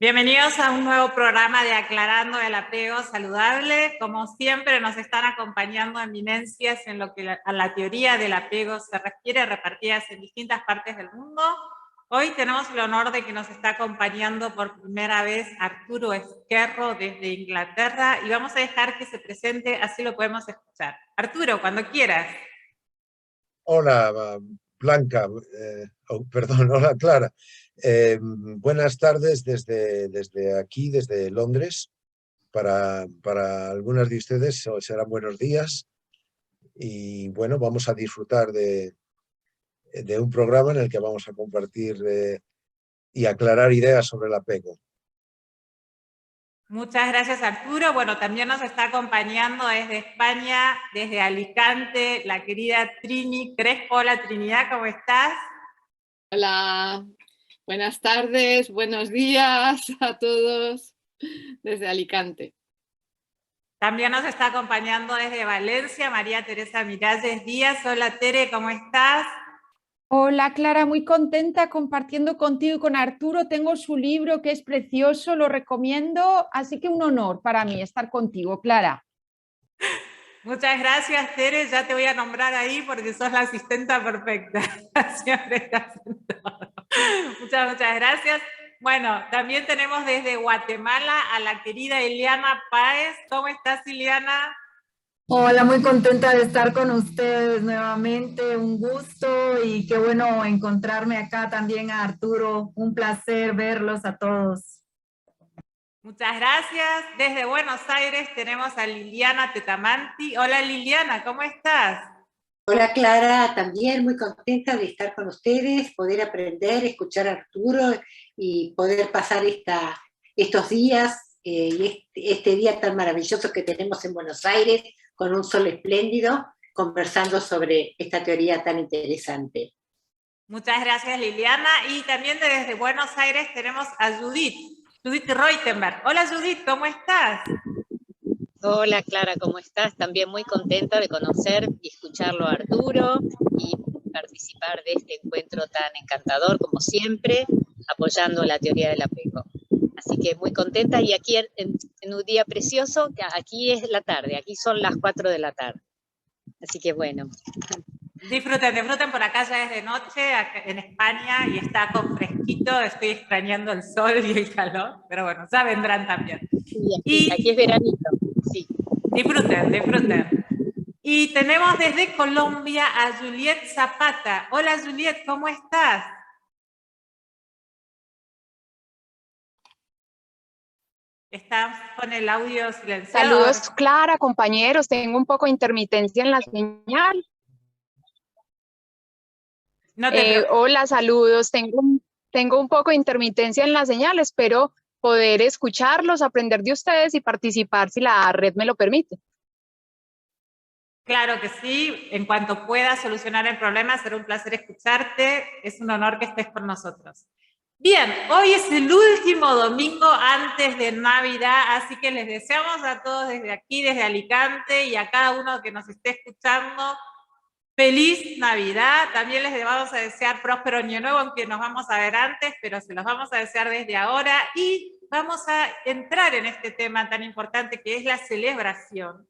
Bienvenidos a un nuevo programa de Aclarando el Apego Saludable. Como siempre, nos están acompañando eminencias en lo que a la teoría del apego se refiere, repartidas en distintas partes del mundo. Hoy tenemos el honor de que nos está acompañando por primera vez Arturo Esquerro desde Inglaterra y vamos a dejar que se presente, así lo podemos escuchar. Arturo, cuando quieras. Hola, Blanca, perdón, hola Clara. Buenas tardes desde aquí, desde Londres. Para algunas de ustedes serán buenos días y bueno, vamos a disfrutar de un programa en el que vamos a compartir y aclarar ideas sobre el apego. Muchas gracias, Arturo. Bueno, también nos está acompañando desde España, desde Alicante, la querida Trini Crespo. Hola, Trinidad, ¿cómo estás? Hola, buenas tardes, buenos días a todos desde Alicante. También nos está acompañando desde Valencia María Teresa Miralles Díaz. Hola, Tere, ¿cómo estás? Hola Clara, muy contenta compartiendo contigo y con Arturo. Tengo su libro que es precioso, lo recomiendo, así que un honor para mí estar contigo, Clara. Muchas gracias, Tere. Ya te voy a nombrar ahí porque sos la asistenta perfecta. Siempre estás en todo. Muchas gracias. Bueno, también tenemos desde Guatemala a la querida Ileana Páez. ¿Cómo estás, Ileana? Hola, muy contenta de estar con ustedes nuevamente, un gusto y qué bueno encontrarme acá también a Arturo, un placer verlos a todos. Muchas gracias. Desde Buenos Aires tenemos a Liliana Tetamanti. Hola Liliana, ¿cómo estás? Hola Clara, también muy contenta de estar con ustedes, poder aprender, escuchar a Arturo y poder pasar estos días y este día tan maravilloso que tenemos en Buenos Aires con un sol espléndido, conversando sobre esta teoría tan interesante. Muchas gracias Liliana. Y también desde Buenos Aires tenemos a Judith Reutenberg. Hola Judith, ¿cómo estás? Hola Clara, ¿cómo estás? También muy contenta de conocer y escucharlo a Arturo y participar de este encuentro tan encantador como siempre, apoyando la teoría del apego. Así que muy contenta y aquí en un día precioso, que aquí es la tarde, aquí son las 4 de la tarde. Así que bueno. Disfruten, por acá ya es de noche en España y está con fresquito, estoy extrañando el sol y el calor, pero bueno, ya vendrán también. Sí, aquí es veranito, sí. Disfruten. Y tenemos desde Colombia a Juliet Zapata. Hola Juliet, ¿cómo estás? Estás con el audio silenciado. Saludos, Clara, compañeros. Tengo un poco de intermitencia en la señal. No te hola, saludos. Tengo un poco de intermitencia en la señal. Espero poder escucharlos, aprender de ustedes y participar si la red me lo permite. Claro que sí. En cuanto puedas solucionar el problema, será un placer escucharte. Es un honor que estés con nosotros. Bien, hoy es el último domingo antes de Navidad, así que les deseamos a todos desde aquí, desde Alicante, y a cada uno que nos esté escuchando, feliz Navidad. También les vamos a desear próspero año nuevo, aunque nos vamos a ver antes, pero se los vamos a desear desde ahora. Y vamos a entrar en este tema tan importante que es la celebración.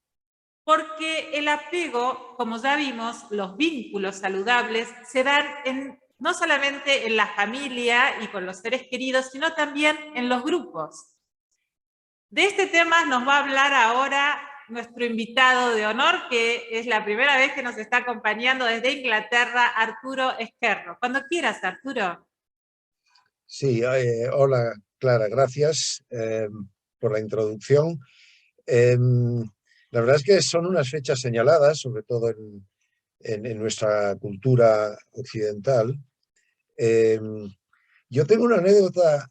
Porque el apego, como ya vimos, los vínculos saludables se dan no solamente en la familia y con los seres queridos, sino también en los grupos. De este tema nos va a hablar ahora nuestro invitado de honor, que es la primera vez que nos está acompañando desde Inglaterra, Arturo Esquerro. Cuando quieras, Arturo. Sí, hola Clara, gracias por la introducción. La verdad es que son unas fechas señaladas, sobre todo en nuestra cultura occidental. Yo tengo una anécdota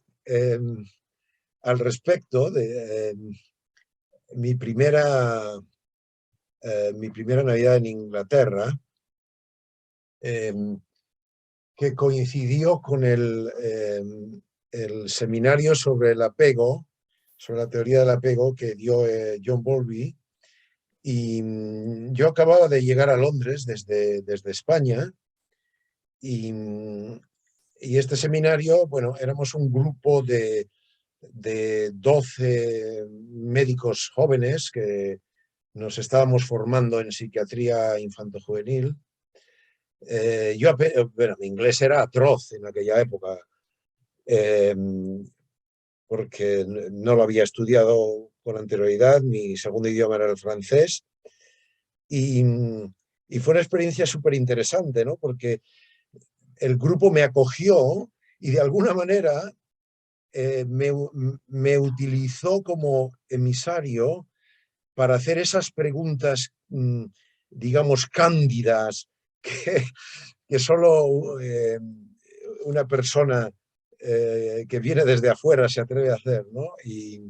al respecto de mi primera Navidad en Inglaterra, que coincidió con el seminario sobre el apego, sobre la teoría del apego que dio John Bowlby. Y yo acababa de llegar a Londres desde España y este seminario, bueno, éramos un grupo de de 12 médicos jóvenes que nos estábamos formando en psiquiatría infantojuvenil. Bueno, mi inglés era atroz en aquella época, porque no lo había estudiado con anterioridad, mi segundo idioma era el francés, y fue una experiencia súper interesante, ¿no? Porque el grupo me acogió y de alguna manera me utilizó como emisario para hacer esas preguntas, digamos, cándidas que solo una persona que viene desde afuera se atreve a hacer, ¿no? Y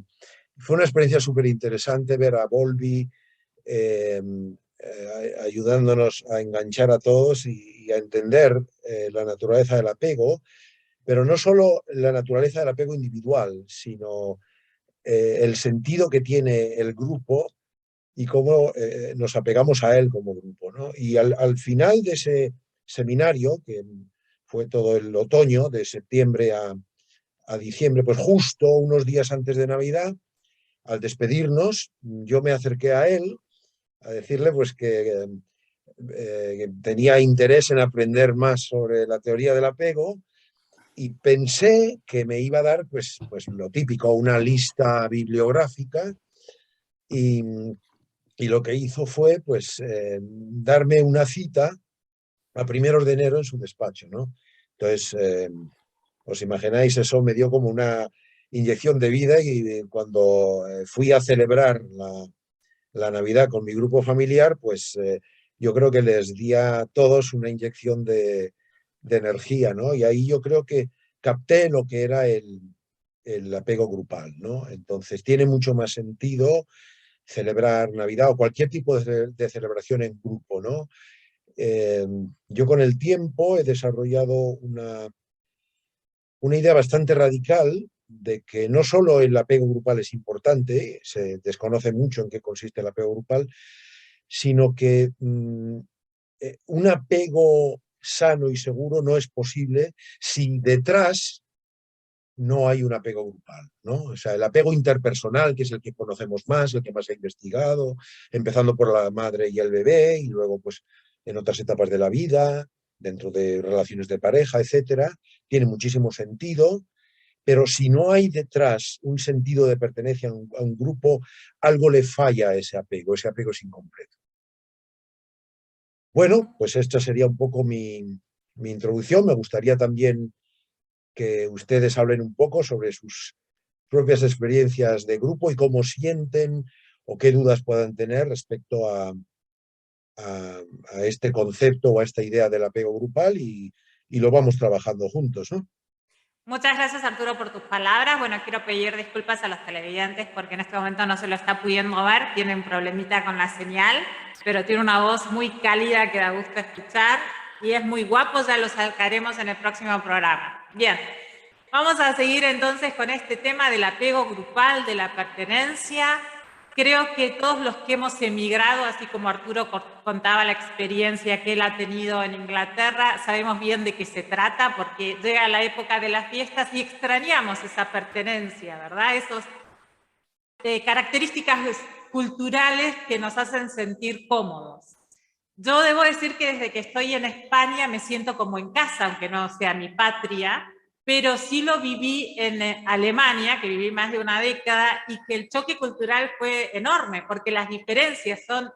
fue una experiencia súper interesante ver a Bowlby ayudándonos a enganchar a todos y a entender la naturaleza del apego, pero no solo la naturaleza del apego individual, sino el sentido que tiene el grupo y cómo nos apegamos a él como grupo, ¿no? Y al final de ese seminario, que fue todo el otoño, de septiembre a diciembre, pues justo unos días antes de Navidad, al despedirnos, yo me acerqué a él a decirle pues que tenía interés en aprender más sobre la teoría del apego, y pensé que me iba a dar pues lo típico, una lista bibliográfica, y lo que hizo fue pues darme una cita a primeros de enero en su despacho, ¿no? Entonces, os imagináis, eso me dio como una inyección de vida, y cuando fui a celebrar la Navidad con mi grupo familiar, pues yo creo que les di a todos una inyección de energía, ¿no? Y ahí yo creo que capté lo que era el apego grupal, ¿no? Entonces tiene mucho más sentido celebrar Navidad o cualquier tipo de celebración en grupo, ¿no? Yo con el tiempo he desarrollado una idea bastante radical de que no solo el apego grupal es importante, se desconoce mucho en qué consiste el apego grupal, sino que un apego sano y seguro no es posible si detrás no hay un apego grupal, ¿no? O sea, el apego interpersonal, que es el que conocemos más, el que más se ha investigado, empezando por la madre y el bebé, y luego pues en otras etapas de la vida, dentro de relaciones de pareja, etcétera, tiene muchísimo sentido, pero si no hay detrás un sentido de pertenencia a un grupo, algo le falla a ese apego es incompleto. Bueno, pues esta sería un poco mi introducción. Me gustaría también que ustedes hablen un poco sobre sus propias experiencias de grupo y cómo sienten o qué dudas puedan tener respecto a este concepto o a esta idea del apego grupal, y lo vamos trabajando juntos, ¿no? Muchas gracias, Arturo, por tus palabras. Bueno, quiero pedir disculpas a los televidentes porque en este momento no se lo está pudiendo ver, tiene un problemita con la señal, pero tiene una voz muy cálida que da gusto escuchar y es muy guapo, ya lo sacaremos en el próximo programa. Bien, vamos a seguir entonces con este tema del apego grupal, de la pertenencia. Creo que todos los que hemos emigrado, así como Arturo contaba la experiencia que él ha tenido en Inglaterra, sabemos bien de qué se trata, porque llega la época de las fiestas y extrañamos esa pertenencia, ¿verdad? Esas características culturales que nos hacen sentir cómodos. Yo debo decir que desde que estoy en España me siento como en casa, aunque no sea mi patria, pero sí lo viví en Alemania, que viví más de una década, y que el choque cultural fue enorme, porque las diferencias son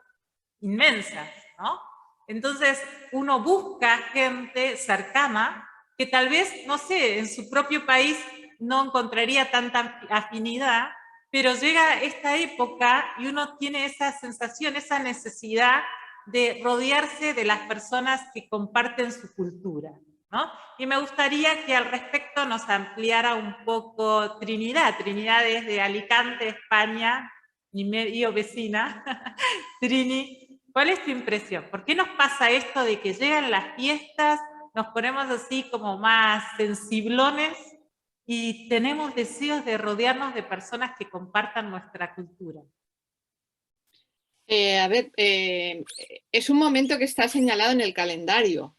inmensas, ¿no? Entonces, uno busca gente cercana que tal vez, no sé, en su propio país no encontraría tanta afinidad, pero llega esta época y uno tiene esa sensación, esa necesidad de rodearse de las personas que comparten su cultura, ¿no? Y me gustaría que al respecto nos ampliara un poco Trinidad. Trinidad es de Alicante, España, y medio vecina. Trini, ¿cuál es tu impresión? ¿Por qué nos pasa esto de que llegan las fiestas, nos ponemos así como más sensiblones y tenemos deseos de rodearnos de personas que compartan nuestra cultura? Es un momento que está señalado en el calendario.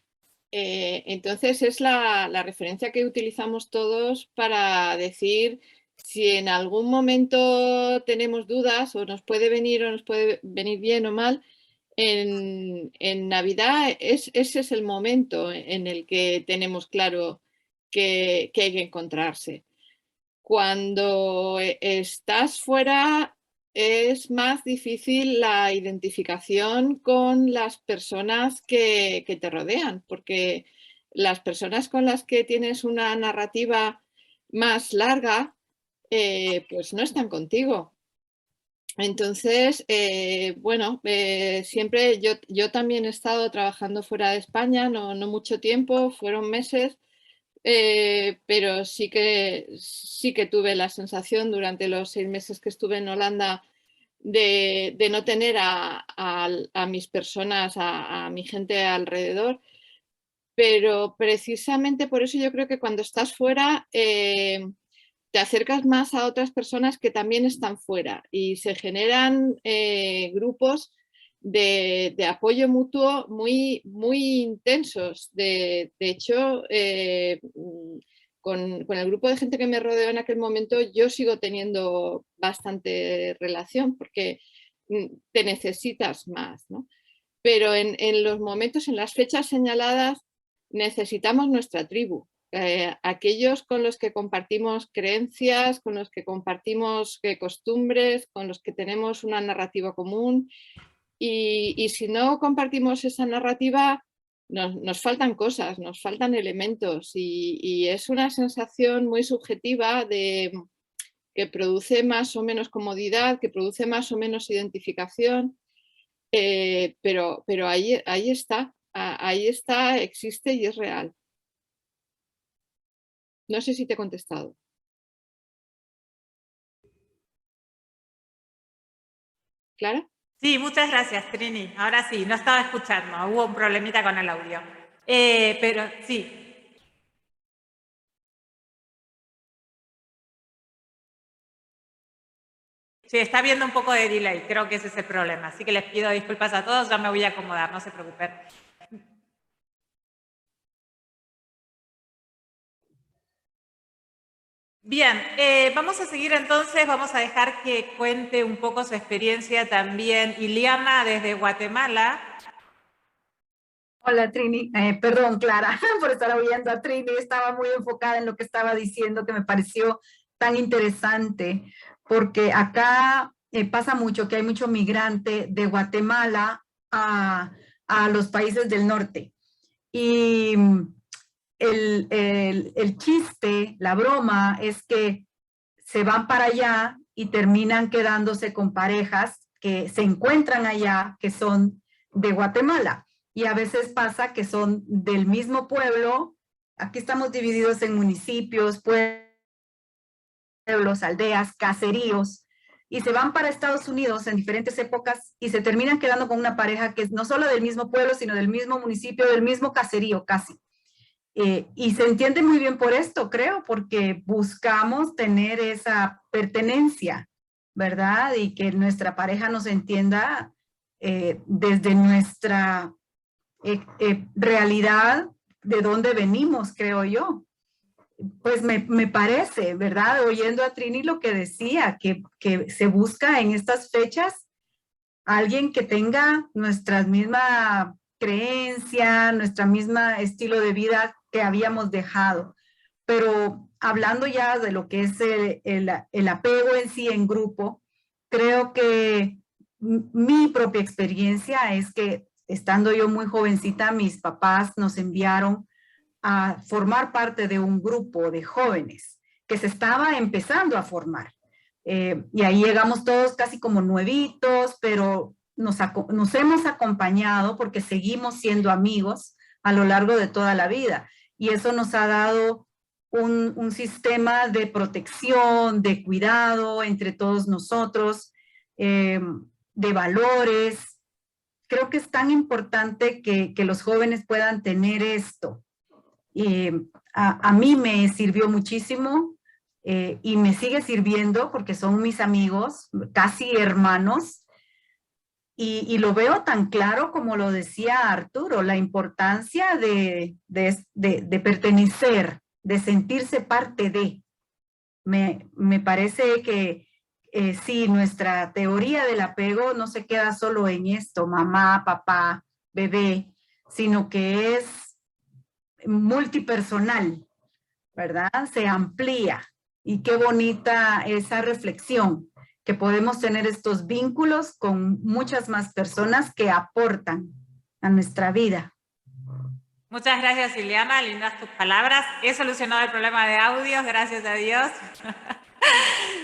Entonces es la referencia que utilizamos todos para decir si en algún momento tenemos dudas o nos puede venir bien o mal, en Navidad ese es el momento en el que tenemos claro que hay que encontrarse. Cuando estás fuera es más difícil la identificación con las personas que te rodean, porque las personas con las que tienes una narrativa más larga, pues no están contigo. Entonces, bueno, siempre yo también he estado trabajando fuera de España, no mucho tiempo, fueron meses, pero sí que tuve la sensación durante los 6 meses que estuve en Holanda de no tener a mis personas, a mi gente alrededor. Pero precisamente por eso yo creo que cuando estás fuera te acercas más a otras personas que también están fuera y se generan grupos de apoyo mutuo muy intensos. De hecho, con el grupo de gente que me rodeó en aquel momento, yo sigo teniendo bastante relación porque te necesitas más, ¿no? Pero en los momentos, en las fechas señaladas, necesitamos nuestra tribu. Aquellos con los que compartimos creencias, con los que compartimos costumbres, con los que tenemos una narrativa común. Y si no compartimos esa narrativa, nos faltan cosas, nos faltan elementos. Y es una sensación muy subjetiva que produce más o menos comodidad, que produce más o menos identificación. Pero ahí está, existe y es real. No sé si te he contestado. ¿Clara? Sí, muchas gracias, Trini. Ahora sí, no estaba escuchando, hubo un problemita con el audio. Pero sí. Sí, está habiendo un poco de delay, creo que ese es el problema. Así que les pido disculpas a todos, ya me voy a acomodar, no se preocupen. Bien, vamos a seguir entonces, vamos a dejar que cuente un poco su experiencia también Iliana desde Guatemala. Hola Trini, perdón Clara por estar oyendo a Trini, estaba muy enfocada en lo que estaba diciendo que me pareció tan interesante, porque acá pasa mucho que hay mucho migrante de Guatemala a los países del norte. Y el chiste, la broma, es que se van para allá y terminan quedándose con parejas que se encuentran allá, que son de Guatemala. Y a veces pasa que son del mismo pueblo. Aquí estamos divididos en municipios, pueblos, aldeas, caseríos, y se van para Estados Unidos en diferentes épocas y se terminan quedando con una pareja que es no solo del mismo pueblo, sino del mismo municipio, del mismo caserío casi. Y se entiende muy bien por esto, creo, porque buscamos tener esa pertenencia, ¿verdad? Y que nuestra pareja nos entienda desde nuestra realidad, de dónde venimos, creo yo. Pues me parece, ¿verdad? Oyendo a Trini lo que decía, que se busca en estas fechas alguien que tenga nuestra misma creencia, nuestra misma estilo de vida que habíamos dejado. Pero hablando ya de lo que es el apego en sí en grupo, creo que mi propia experiencia es que estando yo muy jovencita, mis papás nos enviaron a formar parte de un grupo de jóvenes que se estaba empezando a formar. Y ahí llegamos todos casi como nuevitos, pero nos hemos acompañado porque seguimos siendo amigos a lo largo de toda la vida. Y eso nos ha dado un sistema de protección, de cuidado entre todos nosotros, de valores. Creo que es tan importante que los jóvenes puedan tener esto. A mí me sirvió muchísimo y me sigue sirviendo porque son mis amigos, casi hermanos, y lo veo tan claro como lo decía Arturo, la importancia de pertenecer, de sentirse parte de. Me parece que sí, nuestra teoría del apego no se queda solo en esto, mamá, papá, bebé, sino que es multipersonal, ¿verdad? Se amplía. Y qué bonita esa reflexión, que podemos tener estos vínculos con muchas más personas que aportan a nuestra vida. Muchas gracias, Ileana, lindas tus palabras. He solucionado el problema de audios, gracias a Dios.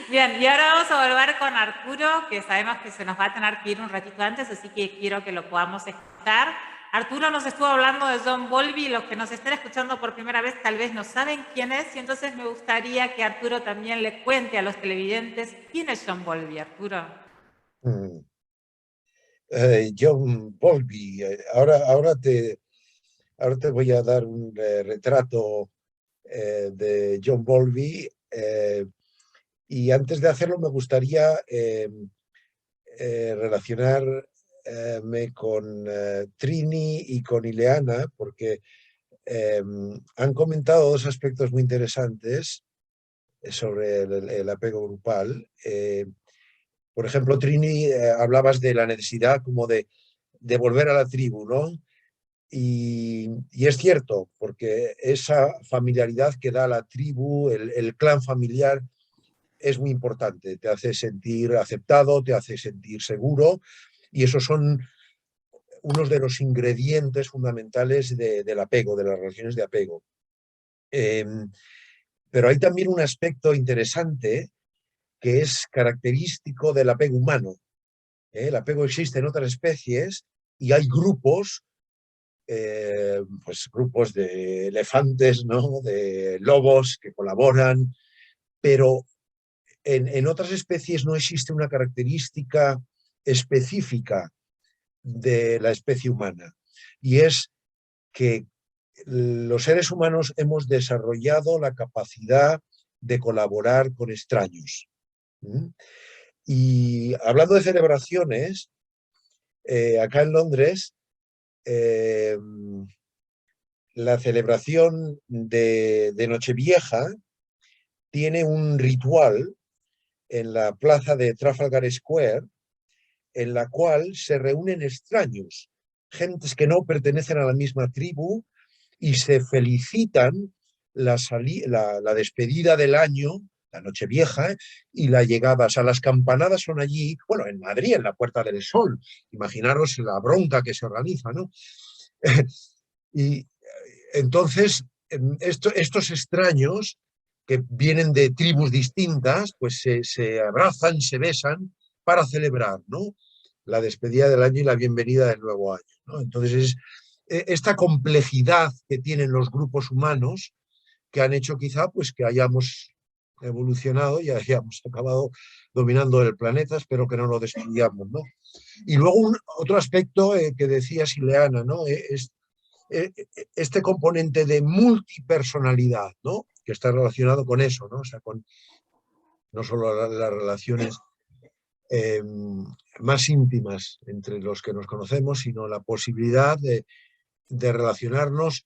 Bien, y ahora vamos a volver con Arturo, que sabemos que se nos va a tener que ir un ratito antes, así que quiero que lo podamos escuchar. Arturo nos estuvo hablando de John Bowlby, los que nos estén escuchando por primera vez tal vez no saben quién es, y entonces me gustaría que Arturo también le cuente a los televidentes quién es John Bowlby, Arturo. John Bowlby, ahora te voy a dar un retrato de John Bowlby, y antes de hacerlo me gustaría relacionarme con Trini y con Ileana, porque han comentado dos aspectos muy interesantes sobre el apego grupal. Por ejemplo, Trini, hablabas de la necesidad como de volver a la tribu, ¿no? Y es cierto, porque esa familiaridad que da la tribu, el clan familiar, es muy importante. Te hace sentir aceptado, te hace sentir seguro, y esos son unos de los ingredientes fundamentales del apego, de las relaciones de apego. Pero hay también un aspecto interesante que es característico del apego humano. El apego existe en otras especies y hay grupos, pues grupos de elefantes, ¿no? De lobos que colaboran, pero en otras especies no existe una característica específica de la especie humana, y es que los seres humanos hemos desarrollado la capacidad de colaborar con extraños. Y hablando de celebraciones, acá en Londres, la celebración de Nochevieja tiene un ritual en la plaza de Trafalgar Square, en la cual se reúnen extraños, gentes que no pertenecen a la misma tribu, y se felicitan la despedida del año, la Nochevieja, y la llegada. O sea, las campanadas son allí, bueno, en Madrid, en la Puerta del Sol. Imaginaros la bronca que se organiza, ¿no? Y entonces, estos extraños que vienen de tribus distintas, pues se abrazan, se besan para celebrar, ¿no? La despedida del año y la bienvenida del nuevo año, ¿no? Entonces, esta complejidad que tienen los grupos humanos, que han hecho quizá pues que hayamos evolucionado y hayamos acabado dominando el planeta, espero que no lo destruyamos, ¿no? Y luego otro aspecto que decías, Ileana, ¿no? Es este componente de multipersonalidad, ¿no? Que está relacionado con eso, ¿no? O sea, con no solo las relaciones más íntimas entre los que nos conocemos, sino la posibilidad de relacionarnos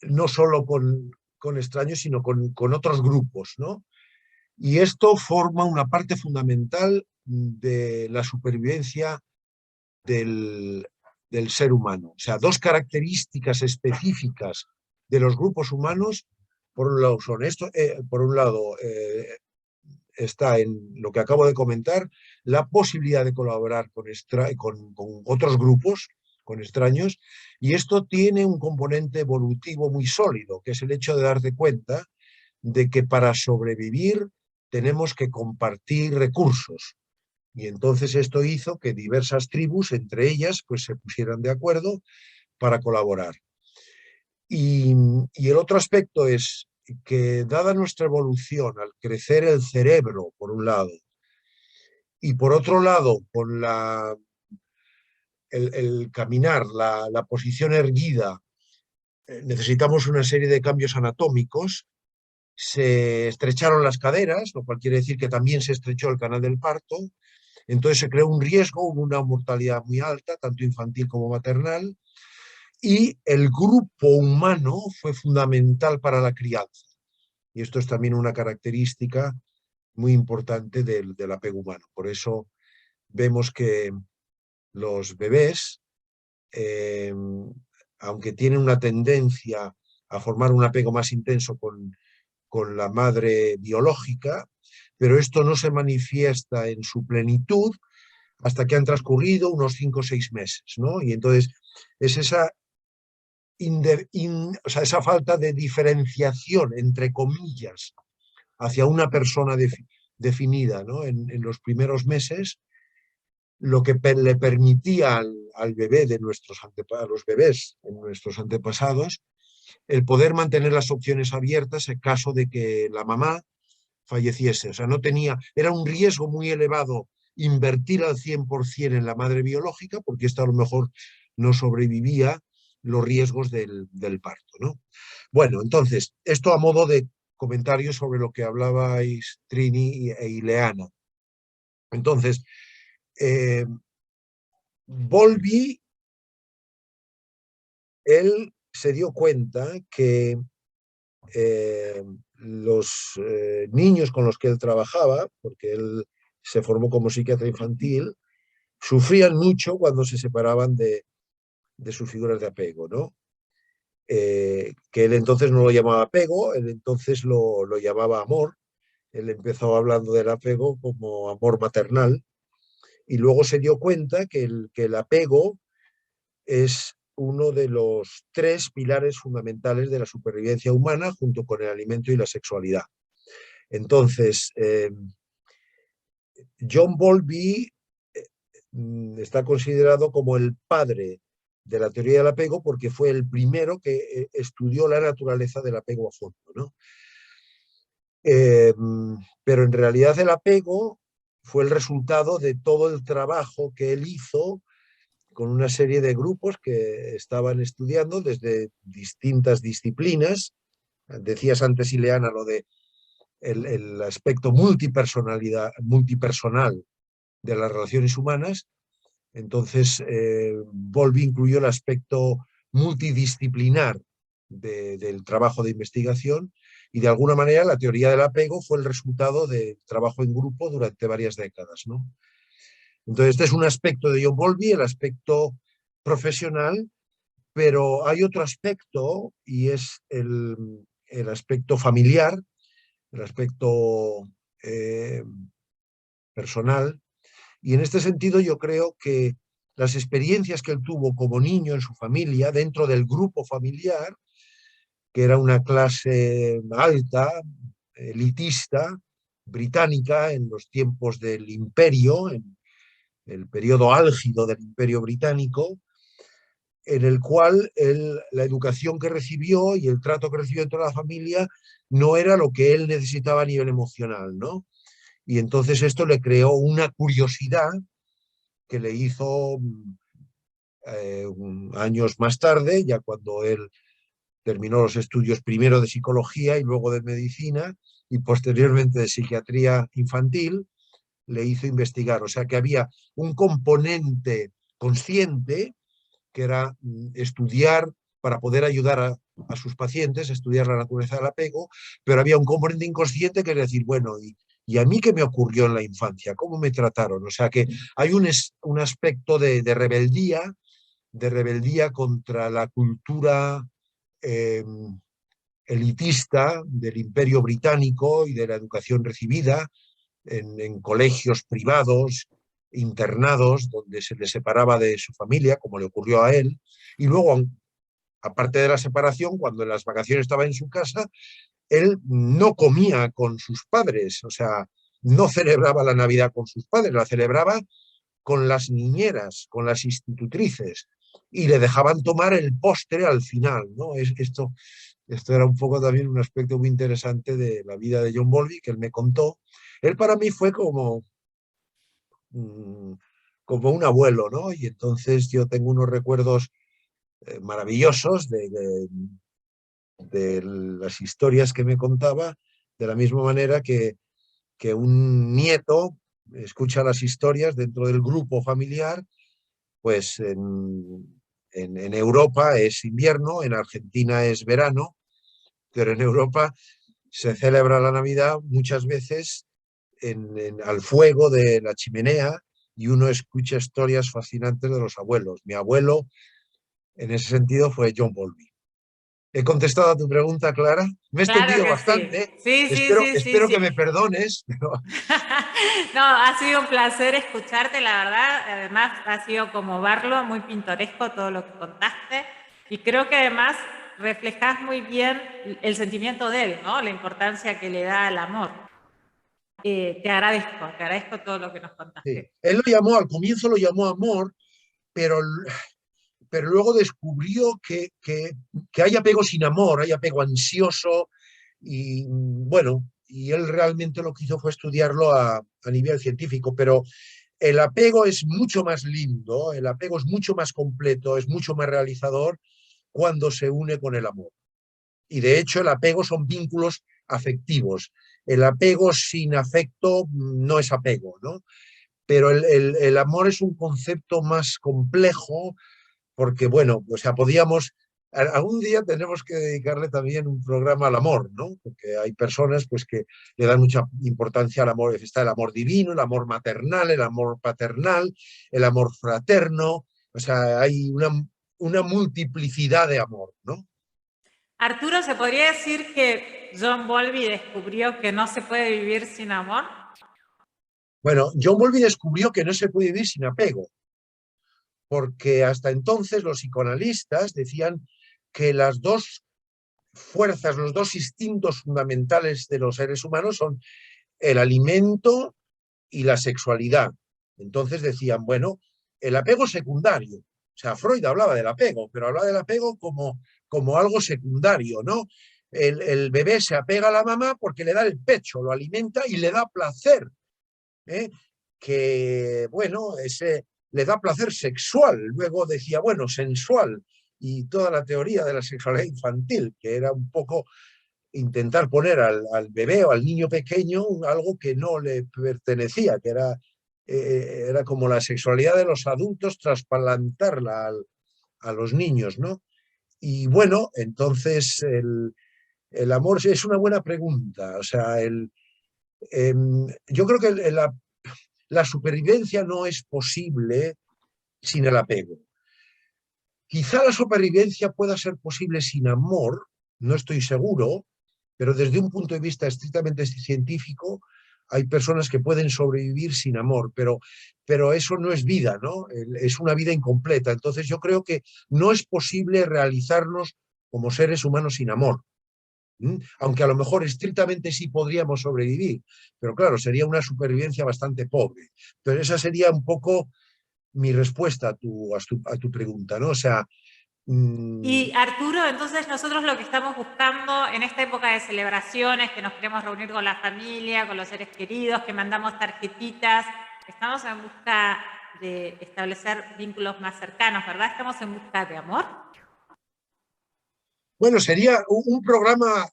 no solo con extraños, sino con otros grupos, ¿no? Y esto forma una parte fundamental de la supervivencia del ser humano. O sea, dos características específicas de los grupos humanos, por un lado son esto, por un lado está en lo que acabo de comentar, la posibilidad de colaborar con otros grupos, con extraños, y esto tiene un componente evolutivo muy sólido, que es el hecho de darte cuenta de que para sobrevivir tenemos que compartir recursos. Y entonces esto hizo que diversas tribus, entre ellas, pues se pusieran de acuerdo para colaborar. Y el otro aspecto es que, dada nuestra evolución, al crecer el cerebro, por un lado, y por otro lado, con el caminar, la posición erguida, necesitamos una serie de cambios anatómicos. Se estrecharon las caderas, lo cual quiere decir que también se estrechó el canal del parto. Entonces se creó un riesgo, hubo una mortalidad muy alta, tanto infantil como maternal, y el grupo humano fue fundamental para la crianza. Y esto es también una característica muy importante del apego humano. Por eso vemos que los bebés, aunque tienen una tendencia a formar un apego más intenso con la madre biológica, pero esto no se manifiesta en su plenitud hasta que han transcurrido unos 5 o 6 meses, ¿no? Y entonces es esa, esa falta de diferenciación, entre comillas, hacia una persona definida, ¿no? En los primeros meses, lo que le permitía al bebé de a los bebés en nuestros antepasados, el poder mantener las opciones abiertas en caso de que la mamá falleciese. O sea, no tenía, era un riesgo muy elevado invertir al 100% en la madre biológica, porque esta a lo mejor no sobrevivía los riesgos del parto, ¿no? Bueno, entonces, esto a modo de comentario sobre lo que hablabais Trini e Ileana. Entonces, Bowlby, él se dio cuenta que los niños con los que él trabajaba, porque él se formó como psiquiatra infantil, sufrían mucho cuando se separaban de sus figuras de apego, ¿no? Que él entonces no lo llamaba apego, él entonces lo llamaba amor. Él empezó hablando del apego como amor maternal y luego se dio cuenta que el apego es uno de los 3 pilares fundamentales de la supervivencia humana, junto con el alimento y la sexualidad. Entonces, John Bowlby está considerado como el padre de la teoría del apego porque fue el primero que estudió la naturaleza del apego a fondo, ¿no? Pero en realidad el apego fue el resultado de todo el trabajo que él hizo con una serie de grupos que estaban estudiando desde distintas disciplinas. Decías antes, Ileana, lo de el aspecto multipersonal de las relaciones humanas. Entonces, Bowlby incluyó el aspecto multidisciplinar del trabajo de investigación y de alguna manera la teoría del apego fue el resultado de trabajo en grupo durante varias décadas, ¿no? Entonces, este es un aspecto de John Bowlby, el aspecto profesional, pero hay otro aspecto y es el aspecto familiar, el aspecto personal. Y en este sentido yo creo que las experiencias que él tuvo como niño en su familia, dentro del grupo familiar, que era una clase alta, elitista, británica, en los tiempos del imperio, en el periodo álgido del imperio británico, en el cual la educación que recibió y el trato que recibió dentro de la familia no era lo que él necesitaba a nivel emocional, ¿no? Y entonces esto le creó una curiosidad que le hizo años más tarde, ya cuando él terminó los estudios primero de psicología y luego de medicina y posteriormente de psiquiatría infantil, le hizo investigar. O sea que había un componente consciente que era estudiar para poder ayudar a sus pacientes, estudiar la naturaleza del apego, pero había un componente inconsciente que es decir, bueno, ¿y a mí qué me ocurrió en la infancia? ¿Cómo me trataron? O sea que hay un aspecto de rebeldía contra la cultura elitista del Imperio Británico y de la educación recibida en colegios privados, internados, donde se le separaba de su familia, como le ocurrió a él, y luego, aparte de la separación, cuando en las vacaciones estaba en su casa, él no comía con sus padres, o sea, no celebraba la Navidad con sus padres, la celebraba con las niñeras, con las institutrices, y le dejaban tomar el postre al final, ¿no? Esto era un poco también un aspecto muy interesante de la vida de John Bowlby, que él me contó. Él para mí fue como un abuelo, ¿no? Y entonces yo tengo unos recuerdos maravillosos de las historias que me contaba, de la misma manera que un nieto escucha las historias dentro del grupo familiar, pues en Europa es invierno, en Argentina es verano, pero en Europa se celebra la Navidad muchas veces al fuego de la chimenea y uno escucha historias fascinantes de los abuelos. Mi abuelo, en ese sentido, fue John Bowlby. ¿He contestado a tu pregunta, Clara? Me he Claro extendido que bastante. sí. Sí, Espero sí. que me perdones. Pero... No, ha sido un placer escucharte, la verdad. Además, ha sido como verlo, muy pintoresco todo lo que contaste. Y creo que además reflejas muy bien el sentimiento de él, ¿no? La importancia que le da al amor. Te agradezco todo lo que nos contaste. Sí. Él lo llamó, al comienzo lo llamó amor, pero luego descubrió que hay apego sin amor, hay apego ansioso, y bueno, y él realmente lo que hizo fue estudiarlo a nivel científico, pero el apego es mucho más lindo, el apego es mucho más completo, es mucho más realizador cuando se une con el amor. Y de hecho el apego son vínculos afectivos. El apego sin afecto no es apego, ¿no? Pero el amor es un concepto más complejo porque, bueno, o sea, algún día tenemos que dedicarle también un programa al amor, ¿no? Porque hay personas pues que le dan mucha importancia al amor. Está el amor divino, el amor maternal, el amor paternal, el amor fraterno. O sea, hay una multiplicidad de amor, ¿no? Arturo, ¿se podría decir que John Bowlby descubrió que no se puede vivir sin amor? Bueno, John Bowlby descubrió que no se puede vivir sin apego, porque hasta entonces los psicoanalistas decían que las dos fuerzas, los dos instintos fundamentales de los seres humanos son el alimento y la sexualidad. Entonces decían, bueno, el apego secundario. O sea, Freud hablaba del apego, pero hablaba del apego como algo secundario, ¿no? El bebé se apega a la mamá porque le da el pecho, lo alimenta y le da placer. Que, bueno, le da placer sexual. Luego decía, bueno, sensual. Y toda la teoría de la sexualidad infantil, que era un poco intentar poner al bebé o al niño pequeño algo que no le pertenecía, que era como la sexualidad de los adultos, trasplantarla a los niños, ¿no? Y bueno, entonces el amor es una buena pregunta. O sea, yo creo que la supervivencia no es posible sin el apego. Quizá la supervivencia pueda ser posible sin amor, no estoy seguro, pero desde un punto de vista estrictamente científico hay personas que pueden sobrevivir sin amor, pero eso no es vida, ¿no? Es una vida incompleta. Entonces yo creo que no es posible realizarnos como seres humanos sin amor. Aunque a lo mejor estrictamente sí podríamos sobrevivir, pero claro, sería una supervivencia bastante pobre. Entonces esa sería un poco mi respuesta a tu pregunta, ¿no? O sea... Y Arturo, entonces nosotros lo que estamos buscando en esta época de celebraciones, que nos queremos reunir con la familia, con los seres queridos, que mandamos tarjetitas, estamos en busca de establecer vínculos más cercanos, ¿verdad? Estamos en busca de amor. Bueno, sería un programa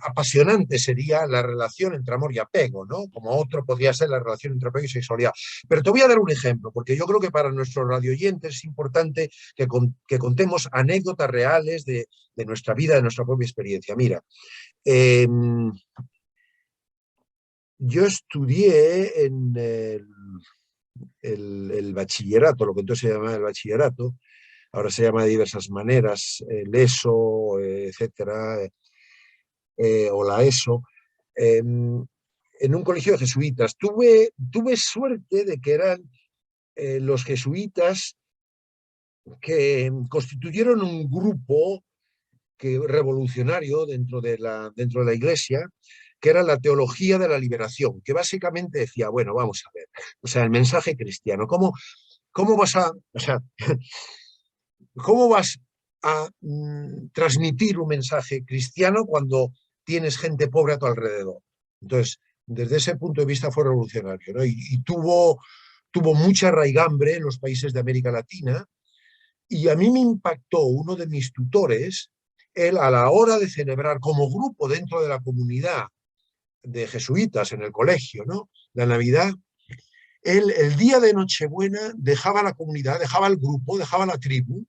apasionante, sería la relación entre amor y apego, ¿no? Como otro podría ser la relación entre apego y sexualidad. Pero te voy a dar un ejemplo, porque yo creo que para nuestros radioyentes es importante que contemos anécdotas reales de nuestra vida, de nuestra propia experiencia. Mira, yo estudié en el bachillerato, lo que entonces se llamaba el bachillerato, ahora se llama de diversas maneras, el ESO, etcétera, o la ESO, en un colegio de jesuitas. Tuve suerte de que eran los jesuitas que constituyeron un grupo revolucionario dentro de la Iglesia, que era la teología de la liberación, que básicamente decía, bueno, vamos a ver, o sea, el mensaje cristiano, ¿cómo vas a... O sea, ¿cómo vas a transmitir un mensaje cristiano cuando tienes gente pobre a tu alrededor? Entonces, desde ese punto de vista fue revolucionario, ¿no? Y tuvo mucha raigambre en los países de América Latina. Y a mí me impactó uno de mis tutores, él a la hora de celebrar como grupo dentro de la comunidad de jesuitas en el colegio, ¿no? La Navidad, él el día de Nochebuena dejaba la comunidad, dejaba el grupo, dejaba la tribu,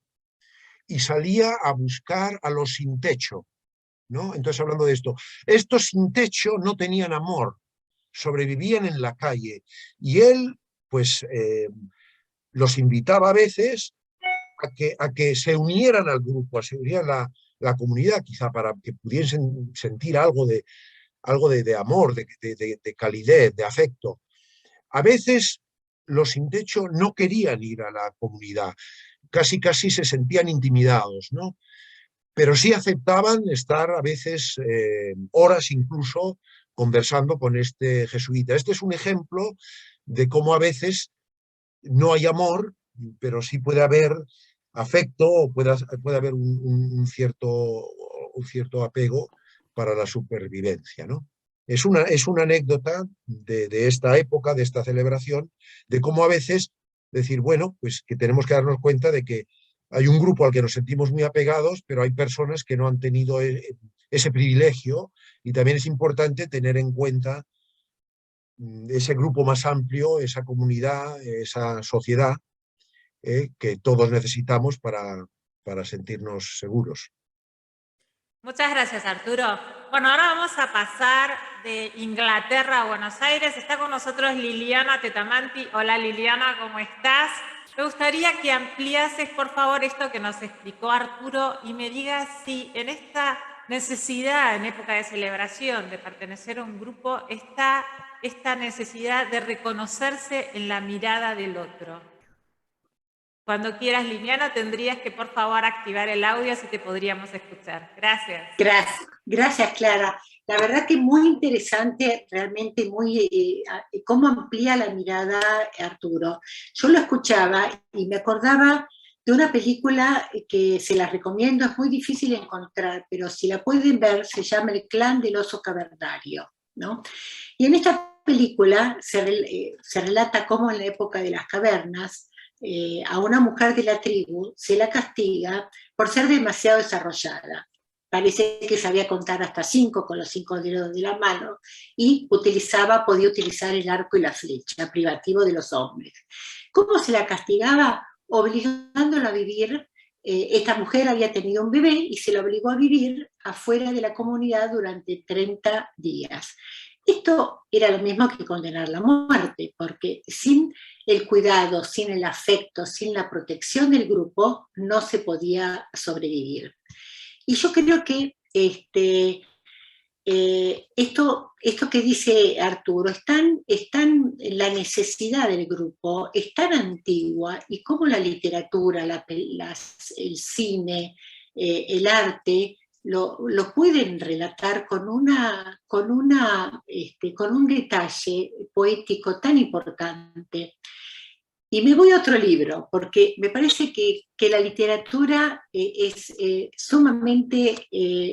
y salía a buscar a los sin techo, ¿no? Entonces, hablando de esto, estos sin techo no tenían amor, sobrevivían en la calle, y él, pues, los invitaba a veces a que se unieran al grupo, a se unieran la comunidad, quizá para que pudiesen sentir algo de amor, de calidez, de afecto. A veces los sin techo no querían ir a la comunidad, casi se sentían intimidados, ¿no? Pero sí aceptaban estar a veces horas incluso conversando con este jesuita. Este es un ejemplo de cómo a veces no hay amor, pero sí puede haber afecto, o puede haber un cierto apego para la supervivencia, ¿no? Es una anécdota de esta época, de esta celebración, de cómo a veces decir, bueno, pues que tenemos que darnos cuenta de que hay un grupo al que nos sentimos muy apegados, pero hay personas que no han tenido ese privilegio, y también es importante tener en cuenta ese grupo más amplio, esa comunidad, esa sociedad que todos necesitamos para sentirnos seguros. Muchas gracias, Arturo. Bueno, ahora vamos a pasar de Inglaterra a Buenos Aires. Está con nosotros Liliana Tetamanti. Hola, Liliana, ¿cómo estás? Me gustaría que ampliases, por favor, esto que nos explicó Arturo y me digas si en esta necesidad, en época de celebración, de pertenecer a un grupo, está esta necesidad de reconocerse en la mirada del otro. Cuando quieras, Liliana, tendrías que, por favor, activar el audio, así te podríamos escuchar. Gracias. Gracias, Clara. La verdad que muy interesante, realmente muy cómo amplía la mirada Arturo. Yo lo escuchaba y me acordaba de una película que se la recomiendo, es muy difícil de encontrar, pero si la pueden ver, se llama El clan del oso cavernario, ¿no? Y en esta película se relata cómo en la época de las cavernas, a una mujer de la tribu se la castiga por ser demasiado desarrollada. Parece que sabía contar hasta 5 con los 5 dedos de la mano y podía utilizar el arco y la flecha, privativo de los hombres. ¿Cómo se la castigaba? Obligándola a vivir. Esta mujer había tenido un bebé y se la obligó a vivir afuera de la comunidad durante 30 días. Esto era lo mismo que condenar la muerte, porque sin el cuidado, sin el afecto, sin la protección del grupo, no se podía sobrevivir. Y yo creo que esto que dice Arturo es tan la necesidad del grupo, es tan antigua, y como la literatura, el cine, el arte, lo pueden relatar con un detalle poético tan importante. Y me voy a otro libro, porque me parece que la literatura es sumamente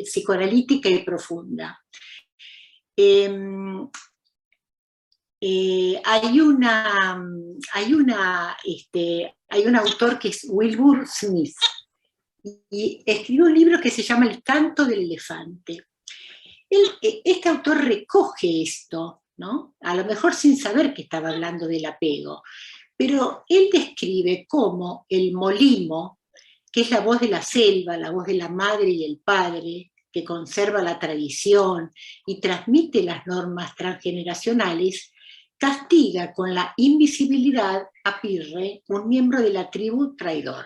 psicoanalítica y profunda. Hay un autor que es Wilbur Smith, y escribió un libro que se llama El canto del elefante. Este autor recoge esto, ¿no? A lo mejor sin saber que estaba hablando del apego, pero él describe cómo el molimo, que es la voz de la selva, la voz de la madre y el padre, que conserva la tradición y transmite las normas transgeneracionales, castiga con la invisibilidad a Pirre, un miembro de la tribu traidor.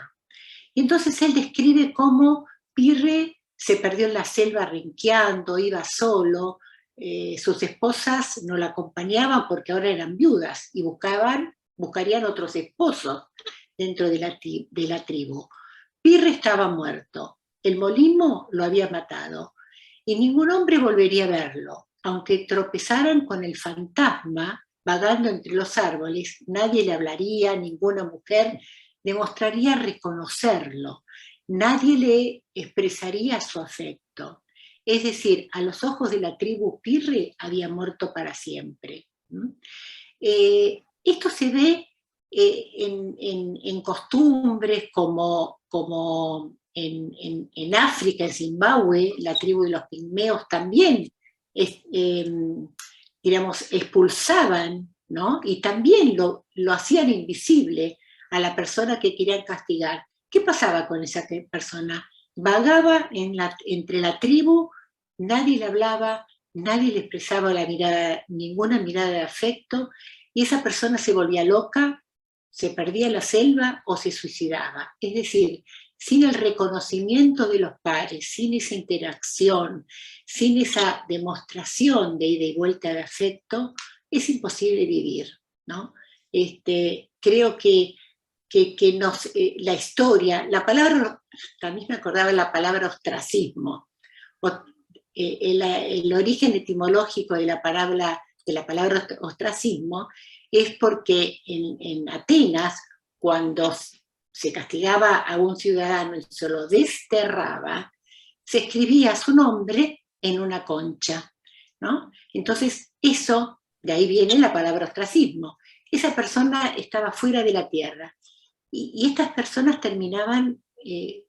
Y entonces él describe cómo Pirre se perdió en la selva renqueando, iba solo, sus esposas no la acompañaban porque ahora eran viudas y buscarían otros esposos dentro de la tribu. Pirre estaba muerto, el molimo lo había matado y ningún hombre volvería a verlo. Aunque tropezaran con el fantasma vagando entre los árboles, nadie le hablaría, ninguna mujer demostraría reconocerlo, nadie le expresaría su afecto. Es decir, a los ojos de la tribu, Pirre había muerto para siempre. Esto se ve en costumbres como en África, en Zimbabue, la tribu de los pigmeos también, expulsaban, ¿no? Y también lo hacían invisible a la persona que querían castigar. ¿Qué pasaba con esa persona? Vagaba entre la tribu nadie le hablaba, nadie le expresaba ninguna mirada de afecto, y esa persona se volvía loca, se perdía en la selva o se suicidaba. Es decir, sin el reconocimiento de los pares, sin esa interacción, sin esa demostración de ida y vuelta de afecto, es imposible vivir, ¿no? Creo que la historia, la palabra, también me acordaba de la palabra ostracismo. El origen etimológico de la palabra ostracismo es porque en Atenas, cuando se castigaba a un ciudadano y se lo desterraba, se escribía su nombre en una concha, ¿no? Entonces, de ahí viene la palabra ostracismo. Esa persona estaba fuera de la tierra. Y estas personas terminaban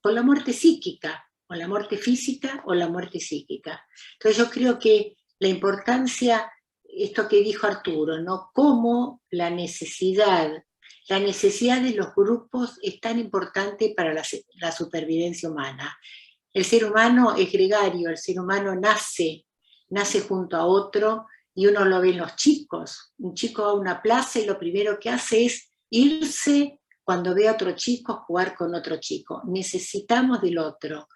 con la muerte psíquica, o la muerte física o la muerte psíquica. Entonces yo creo que la importancia, esto que dijo Arturo, ¿no? Cómo la necesidad de los grupos es tan importante para la supervivencia humana. El ser humano es gregario, el ser humano nace junto a otro, y uno lo ve en los chicos. Un chico va a una plaza y lo primero que hace es irse cuando ve a otro chico jugar con otro chico. Necesitamos del otro,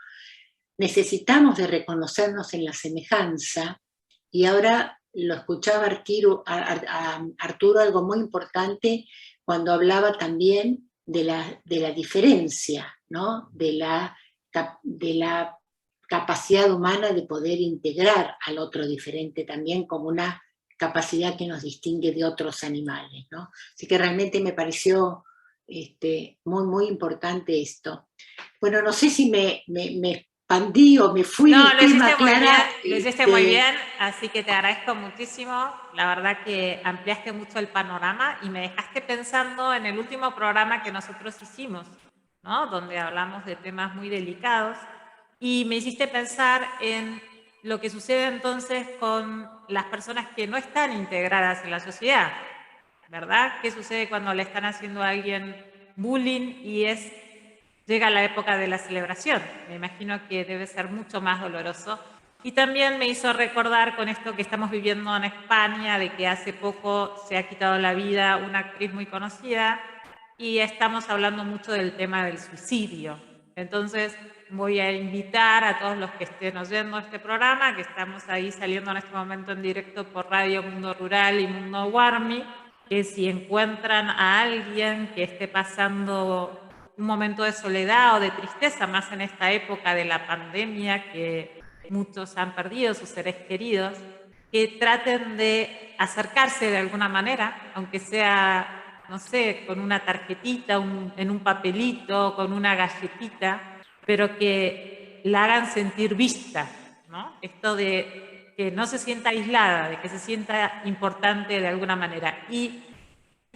necesitamos de reconocernos en la semejanza, y ahora lo escuchaba a Arturo algo muy importante cuando hablaba también de la diferencia, ¿no? de la capacidad humana de poder integrar al otro diferente también como una capacidad que nos distingue de otros animales, ¿no? Así que realmente me pareció muy, muy importante esto. Bueno, no sé si me expandí o me fui del tema, Clara. Lo hiciste muy bien, así que te agradezco muchísimo. La verdad que ampliaste mucho el panorama y me dejaste pensando en el último programa que nosotros hicimos, ¿no? Donde hablamos de temas muy delicados, y me hiciste pensar en lo que sucede entonces con las personas que no están integradas en la sociedad, ¿verdad? ¿Qué sucede cuando le están haciendo a alguien bullying y llega la época de la celebración? Me imagino que debe ser mucho más doloroso. Y también me hizo recordar con esto que estamos viviendo en España, de que hace poco se ha quitado la vida una actriz muy conocida, y estamos hablando mucho del tema del suicidio. Entonces voy a invitar a todos los que estén oyendo este programa, que estamos ahí saliendo en este momento en directo por Radio Mundo Rural y Mundo Warmi, que si encuentran a alguien que esté pasando un momento de soledad o de tristeza, más en esta época de la pandemia, que muchos han perdido sus seres queridos, que traten de acercarse de alguna manera, aunque sea, no sé, con una tarjetita, en un papelito, con una galletita, pero que la hagan sentir vista, ¿no? Esto de que no se sienta aislada, de que se sienta importante de alguna manera. Y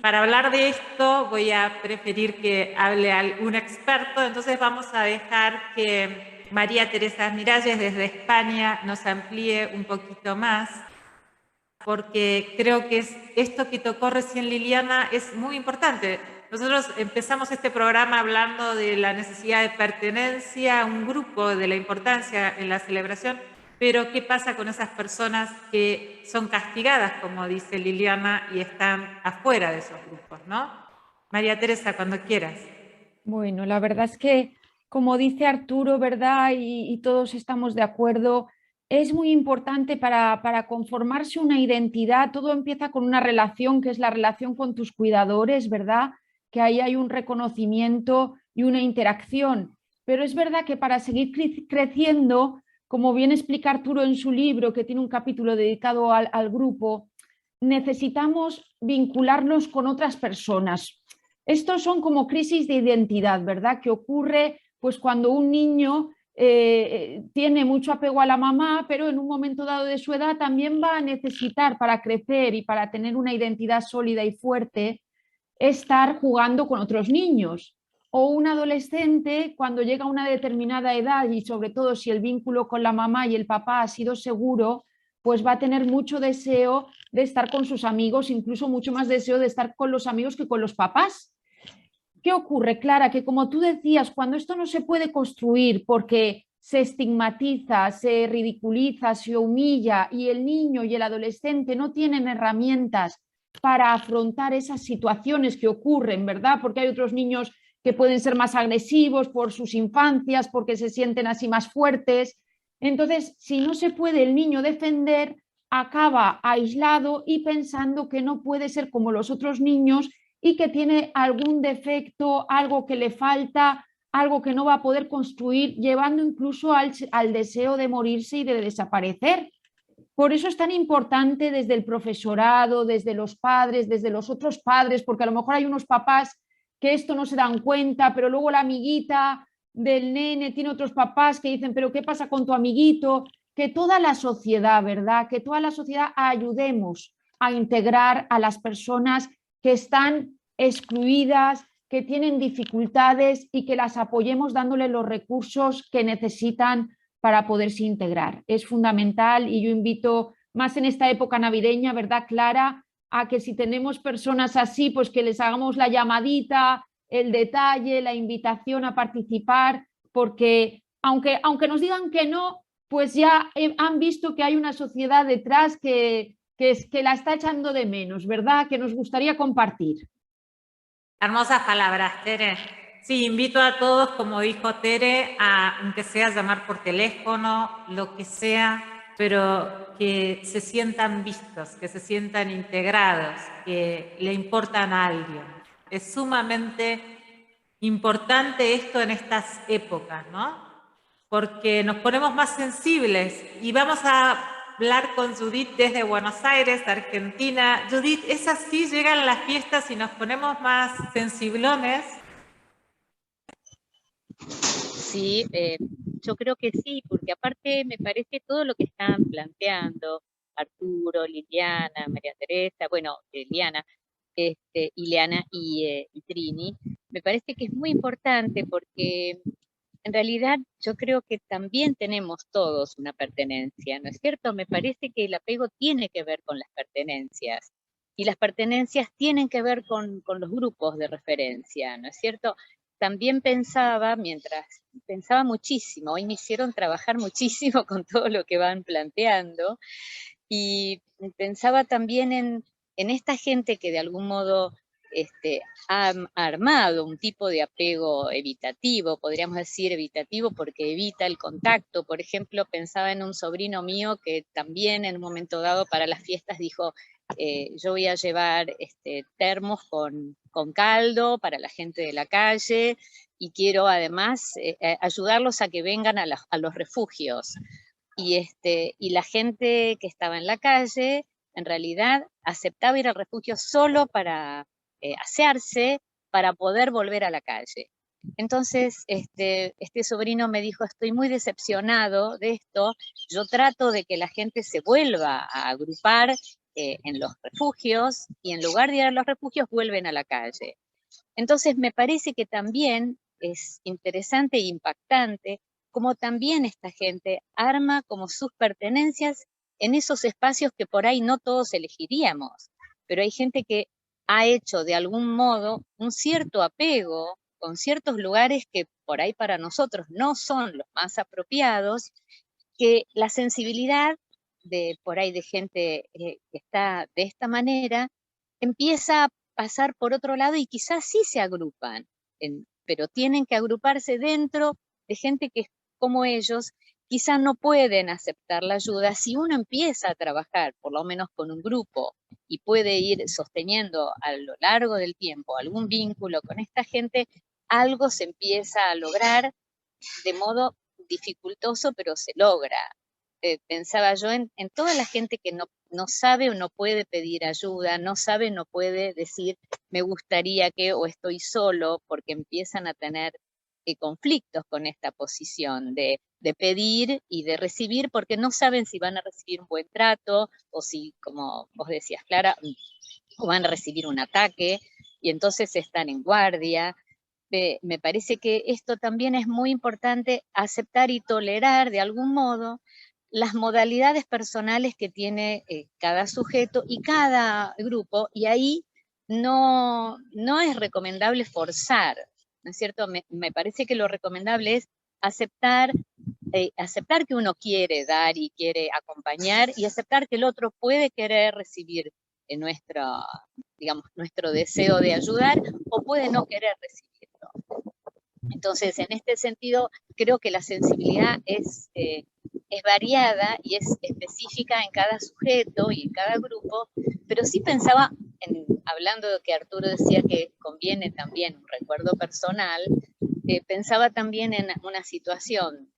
para hablar de esto voy a preferir que hable algún experto, entonces vamos a dejar que María Teresa Miralles desde España nos amplíe un poquito más, porque creo que esto que tocó recién Liliana es muy importante. Nosotros empezamos este programa hablando de la necesidad de pertenencia a un grupo, de la importancia en la celebración, pero ¿qué pasa con esas personas que son castigadas, como dice Liliana, y están afuera de esos grupos, ¿no? María Teresa, cuando quieras. Bueno, la verdad es que, como dice Arturo, ¿verdad? Y todos estamos de acuerdo, es muy importante para conformarse una identidad. Todo empieza con una relación, que es la relación con tus cuidadores, ¿verdad? Que ahí hay un reconocimiento y una interacción. Pero es verdad que para seguir creciendo, como bien explica Arturo en su libro, que tiene un capítulo dedicado al grupo, necesitamos vincularnos con otras personas. Estos son como crisis de identidad, ¿verdad? Que ocurre pues cuando un niño tiene mucho apego a la mamá, pero en un momento dado de su edad también va a necesitar, para crecer y para tener una identidad sólida y fuerte, estar jugando con otros niños. O un adolescente, cuando llega a una determinada edad, y sobre todo si el vínculo con la mamá y el papá ha sido seguro, pues va a tener mucho deseo de estar con sus amigos, incluso mucho más deseo de estar con los amigos que con los papás. ¿Qué ocurre, Clara? Que como tú decías, cuando esto no se puede construir porque se estigmatiza, se ridiculiza, se humilla y el niño y el adolescente no tienen herramientas para afrontar esas situaciones que ocurren, ¿verdad? Porque hay otros niños que pueden ser más agresivos por sus infancias, porque se sienten así más fuertes. Entonces, si no se puede el niño defender, acaba aislado y pensando que no puede ser como los otros niños y que tiene algún defecto, algo que le falta, algo que no va a poder construir, llevando incluso al deseo de morirse y de desaparecer. Por eso es tan importante desde el profesorado, desde los padres, desde los otros padres, porque a lo mejor hay unos papás que esto no se dan cuenta, pero luego la amiguita del nene tiene otros papás que dicen, pero ¿qué pasa con tu amiguito? Que toda la sociedad, ¿verdad? Que toda la sociedad ayudemos a integrar a las personas que están excluidas, que tienen dificultades y que las apoyemos dándoles los recursos que necesitan para poderse integrar. Es fundamental y yo invito más en esta época navideña, ¿verdad, Clara? A que si tenemos personas así, pues que les hagamos la llamadita, el detalle, la invitación a participar, porque aunque nos digan que no, pues ya han visto que hay una sociedad detrás que la está echando de menos, ¿verdad? Que nos gustaría compartir. Hermosas palabras, Tere. Sí, invito a todos, como dijo Tere, a, aunque sea llamar por teléfono, lo que sea, pero que se sientan vistos, que se sientan integrados, que le importan a alguien. Es sumamente importante esto en estas épocas, ¿no? Porque nos ponemos más sensibles y vamos a hablar con Judith desde Buenos Aires, Argentina. Judith, ¿es así? ¿Llegan las fiestas y nos ponemos más sensiblones? Sí, yo creo que sí, porque aparte me parece todo lo que están planteando Arturo, Liliana, María Teresa, bueno, Liliana, Ileana y Trini, me parece que es muy importante porque en realidad yo creo que también tenemos todos una pertenencia, ¿no es cierto? Me parece que el apego tiene que ver con las pertenencias y las pertenencias tienen que ver con los grupos de referencia, ¿no es cierto? También pensaba muchísimo, hoy me hicieron trabajar muchísimo con todo lo que van planteando y pensaba también en esta gente que de algún modo ha armado un tipo de apego evitativo, podríamos decir evitativo porque evita el contacto. Por ejemplo, pensaba en un sobrino mío que también en un momento dado para las fiestas dijo, yo voy a llevar termos con caldo para la gente de la calle y quiero además ayudarlos a que vengan a los refugios. Y la gente que estaba en la calle en realidad aceptaba ir al refugio solo para asearse, para poder volver a la calle. Entonces, este sobrino me dijo, estoy muy decepcionado de esto, yo trato de que la gente se vuelva a agrupar en los refugios, y en lugar de ir a los refugios, vuelven a la calle. Entonces, me parece que también es interesante e impactante cómo también esta gente arma como sus pertenencias en esos espacios que por ahí no todos elegiríamos, pero hay gente que ha hecho de algún modo un cierto apego con ciertos lugares que por ahí para nosotros no son los más apropiados, que la sensibilidad de por ahí de gente que está de esta manera empieza a pasar por otro lado y quizás sí se agrupan, pero tienen que agruparse dentro de gente que como ellos quizás no pueden aceptar la ayuda. Si uno empieza a trabajar, por lo menos con un grupo, y puede ir sosteniendo a lo largo del tiempo algún vínculo con esta gente, algo se empieza a lograr de modo dificultoso, pero se logra. Pensaba yo en toda la gente que no sabe o no puede pedir ayuda, no sabe, no puede decir, me gustaría que, o estoy solo, porque empiezan a tener conflictos con esta posición de pedir y de recibir, porque no saben si van a recibir un buen trato, o si, como vos decías, Clara, o van a recibir un ataque, y entonces están en guardia. Me parece que esto también es muy importante, aceptar y tolerar de algún modo las modalidades personales que tiene cada sujeto y cada grupo, y ahí no es recomendable forzar, ¿no es cierto? Me parece que lo recomendable es aceptar aceptar que uno quiere dar y quiere acompañar, y aceptar que el otro puede querer recibir digamos, nuestro deseo de ayudar, o puede no querer recibirlo. Entonces, en este sentido, creo que la sensibilidad es variada y es específica en cada sujeto y en cada grupo, pero sí pensaba, hablando de que Arturo decía que conviene también un recuerdo personal, pensaba también en una situación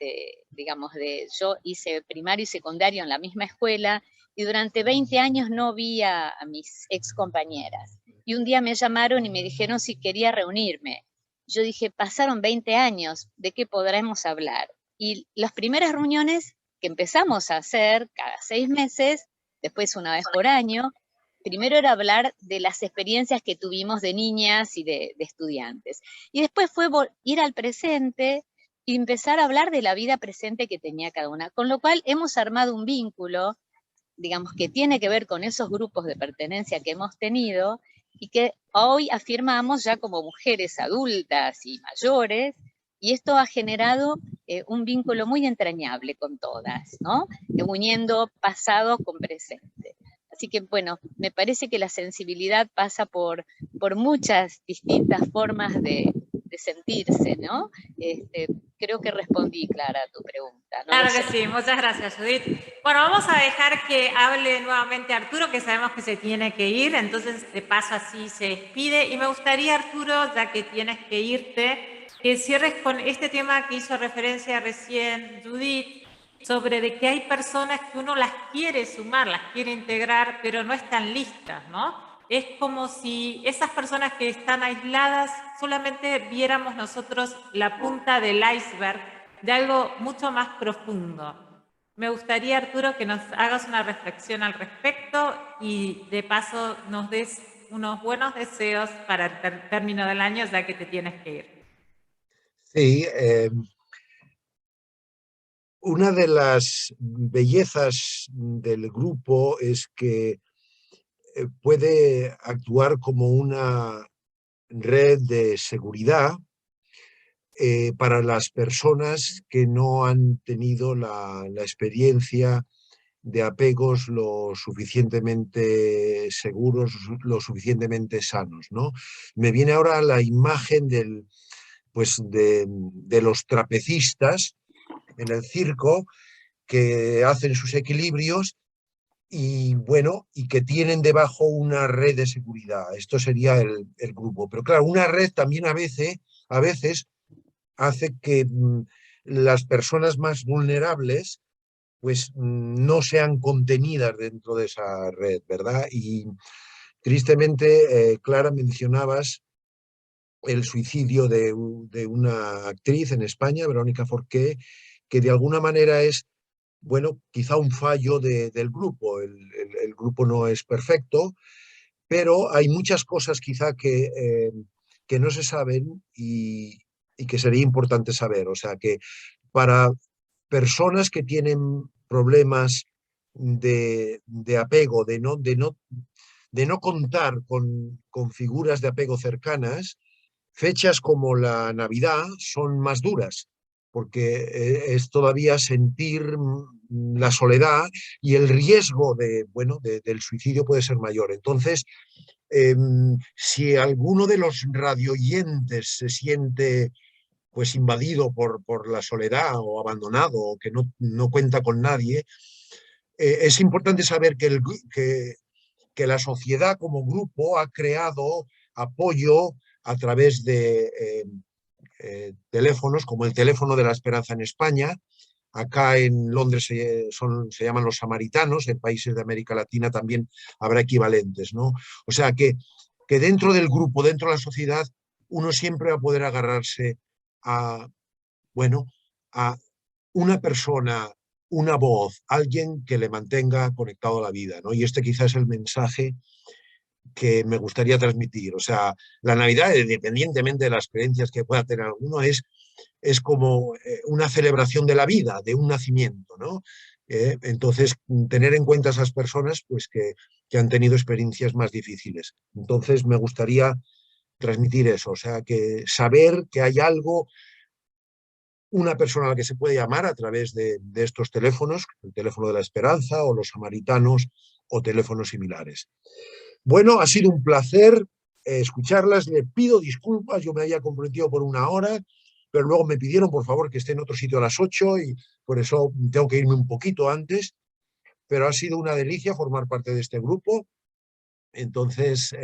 digamos, yo hice primario y secundario en la misma escuela, y durante 20 años no vi a mis ex compañeras. Y un día me llamaron y me dijeron si quería reunirme. Yo dije, pasaron 20 años, ¿de qué podremos hablar? Y las primeras reuniones que empezamos a hacer cada 6 meses, después una vez por año, primero era hablar de las experiencias que tuvimos de niñas y de estudiantes. Y después fue ir al presente y empezar a hablar de la vida presente que tenía cada una. Con lo cual hemos armado un vínculo, digamos, que tiene que ver con esos grupos de pertenencia que hemos tenido, y que hoy afirmamos ya como mujeres adultas y mayores, y esto ha generado un vínculo muy entrañable con todas, ¿no? Uniendo pasado con presente. Así que, bueno, me parece que la sensibilidad pasa por muchas distintas formas de sentirse, ¿no? Creo que respondí, Clara, a tu pregunta. ¿No? Claro que sí, muchas gracias, Judith. Bueno, vamos a dejar que hable nuevamente Arturo, que sabemos que se tiene que ir, entonces de paso así se despide. Y me gustaría, Arturo, ya que tienes que irte, que cierres con este tema que hizo referencia recién Judith, sobre de que hay personas que uno las quiere sumar, las quiere integrar, pero no están listas, ¿no? Es como si esas personas que están aisladas solamente viéramos nosotros la punta del iceberg de algo mucho más profundo. Me gustaría, Arturo, que nos hagas una reflexión al respecto y de paso nos des unos buenos deseos para el término del año, ya que te tienes que ir. Sí, una de las bellezas del grupo es que puede actuar como una red de seguridad para las personas que no han tenido la experiencia de apegos lo suficientemente seguros, lo suficientemente sanos, ¿no? Me viene ahora la imagen de los trapecistas en el circo que hacen sus equilibrios y bueno, y que tienen debajo una red de seguridad. Esto sería el grupo. Pero claro, una red también a veces hace que las personas más vulnerables pues no sean contenidas dentro de esa red, ¿verdad? Y tristemente, Clara, mencionabas el suicidio de una actriz en España, Verónica Forqué, que de alguna manera es, bueno, quizá un fallo del grupo. El grupo no es perfecto, pero hay muchas cosas quizá que no se saben y que sería importante saber. O sea que para personas que tienen problemas de apego, de no contar con figuras de apego cercanas, fechas como la Navidad son más duras, porque es todavía sentir la soledad y el riesgo del suicidio puede ser mayor. Entonces, si alguno de los radioyentes se siente pues invadido por la soledad o abandonado o que no cuenta con nadie, es importante saber que la sociedad como grupo ha creado apoyo a través de teléfonos, como el teléfono de la esperanza en España. Acá en Londres se llaman los samaritanos, en países de América Latina también habrá equivalentes, ¿no? O sea que dentro del grupo, dentro de la sociedad, uno siempre va a poder agarrarse a una persona, una voz, alguien que le mantenga conectado a la vida, ¿no? Y este quizás es el mensaje que me gustaría transmitir. O sea, la Navidad, independientemente de las creencias que pueda tener alguno, es como una celebración de la vida, de un nacimiento, ¿no? Entonces, tener en cuenta a esas personas pues, que han tenido experiencias más difíciles. Entonces, me gustaría transmitir eso, o sea, que saber que hay algo una persona a la que se puede llamar a través de estos teléfonos, el teléfono de la Esperanza o los samaritanos o teléfonos similares. Bueno, ha sido un placer escucharlas. Le pido disculpas, yo me había comprometido por 1 hora, pero luego me pidieron por favor que esté en otro sitio a las 8 y por eso tengo que irme un poquito antes, pero ha sido una delicia formar parte de este grupo. Entonces,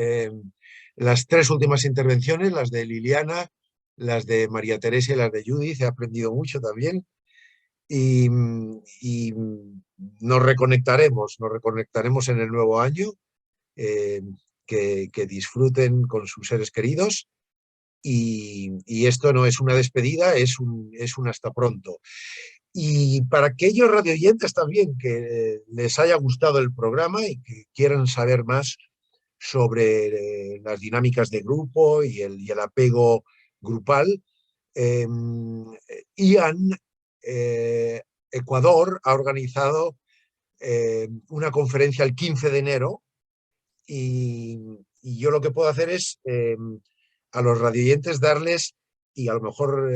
las 3 últimas intervenciones, las de Liliana, las de María Teresa y las de Judith, he aprendido mucho también y nos reconectaremos en el nuevo año. Que disfruten con sus seres queridos y esto no es una despedida, es un hasta pronto. Y para aquellos radioyentes también que les haya gustado el programa y que quieran saber más sobre las dinámicas de grupo y el apego grupal, IAN Ecuador ha organizado una conferencia el 15 de enero y yo lo que puedo hacer es a los radioyentes darles, y a lo mejor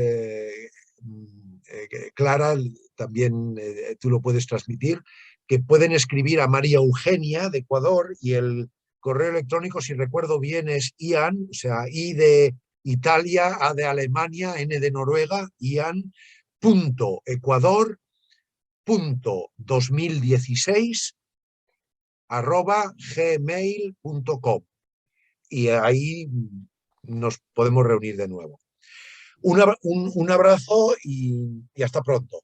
Clara, también tú lo puedes transmitir, que pueden escribir a María Eugenia de Ecuador y el correo electrónico, si recuerdo bien, es IAN, o sea, I de Italia, A de Alemania, N de Noruega, ian.ecuador.2016@gmail.com y ahí nos podemos reunir de nuevo. Un abrazo y hasta pronto.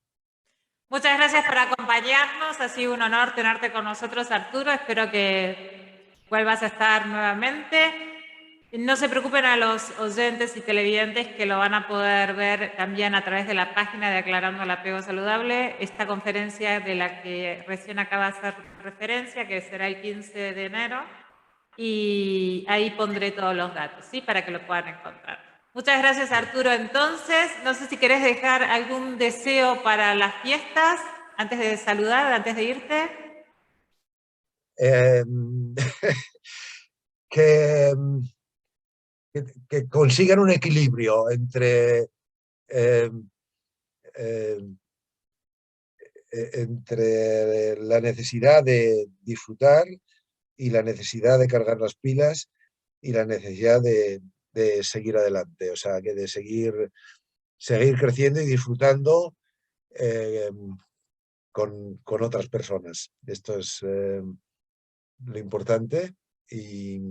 Muchas gracias por acompañarnos. Ha sido un honor tenerte con nosotros, Arturo. Espero que vuelvas a estar nuevamente. No se preocupen a los oyentes y televidentes que lo van a poder ver también a través de la página de Aclarando el Apego Saludable. Esta conferencia de la que recién acaba de hacer referencia, que será el 15 de enero. Y ahí pondré todos los datos, ¿sí? Para que lo puedan encontrar. Muchas gracias, Arturo. Entonces, no sé si querés dejar algún deseo para las fiestas antes de saludar, antes de irte. Que consigan un equilibrio entre la necesidad de disfrutar y la necesidad de cargar las pilas y la necesidad de seguir adelante, o sea, que de seguir creciendo y disfrutando con otras personas. Esto es lo importante y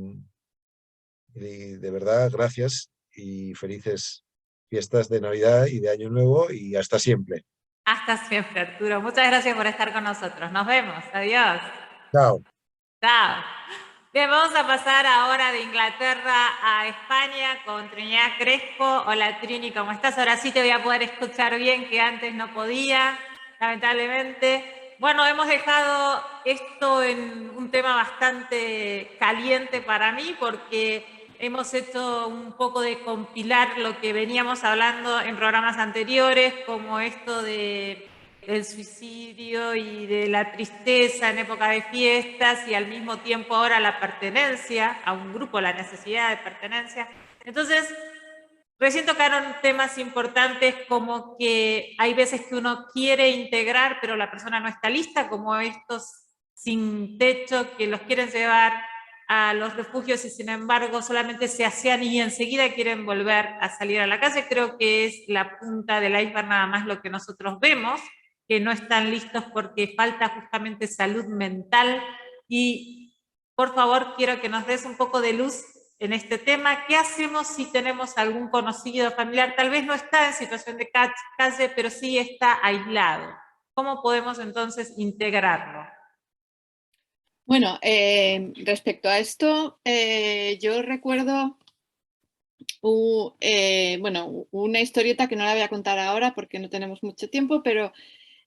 de verdad, gracias y felices fiestas de Navidad y de Año Nuevo y hasta siempre. Hasta siempre, Arturo. Muchas gracias por estar con nosotros. Nos vemos. Adiós. Chao. Chao. Bien, vamos a pasar ahora de Inglaterra a España con Trinidad Crespo. Hola Trini, ¿cómo estás? Ahora sí te voy a poder escuchar bien, que antes no podía, lamentablemente. Bueno, hemos dejado esto en un tema bastante caliente para mí porque hemos hecho un poco de compilar lo que veníamos hablando en programas anteriores, como esto del suicidio y de la tristeza en época de fiestas y al mismo tiempo ahora la pertenencia a un grupo, la necesidad de pertenencia. Entonces, recién tocaron temas importantes como que hay veces que uno quiere integrar, pero la persona no está lista, como estos sin techo que los quieren llevar a los refugios y sin embargo solamente se asean y enseguida quieren volver a salir a la calle. Creo que es la punta del iceberg nada más lo que nosotros vemos, que no están listos porque falta justamente salud mental. Y por favor quiero que nos des un poco de luz en este tema. ¿Qué hacemos si tenemos algún conocido familiar? Tal vez no está en situación de calle, pero sí está aislado. ¿Cómo podemos entonces integrarlo? Bueno, respecto a esto, yo recuerdo una historieta que no la voy a contar ahora porque no tenemos mucho tiempo, pero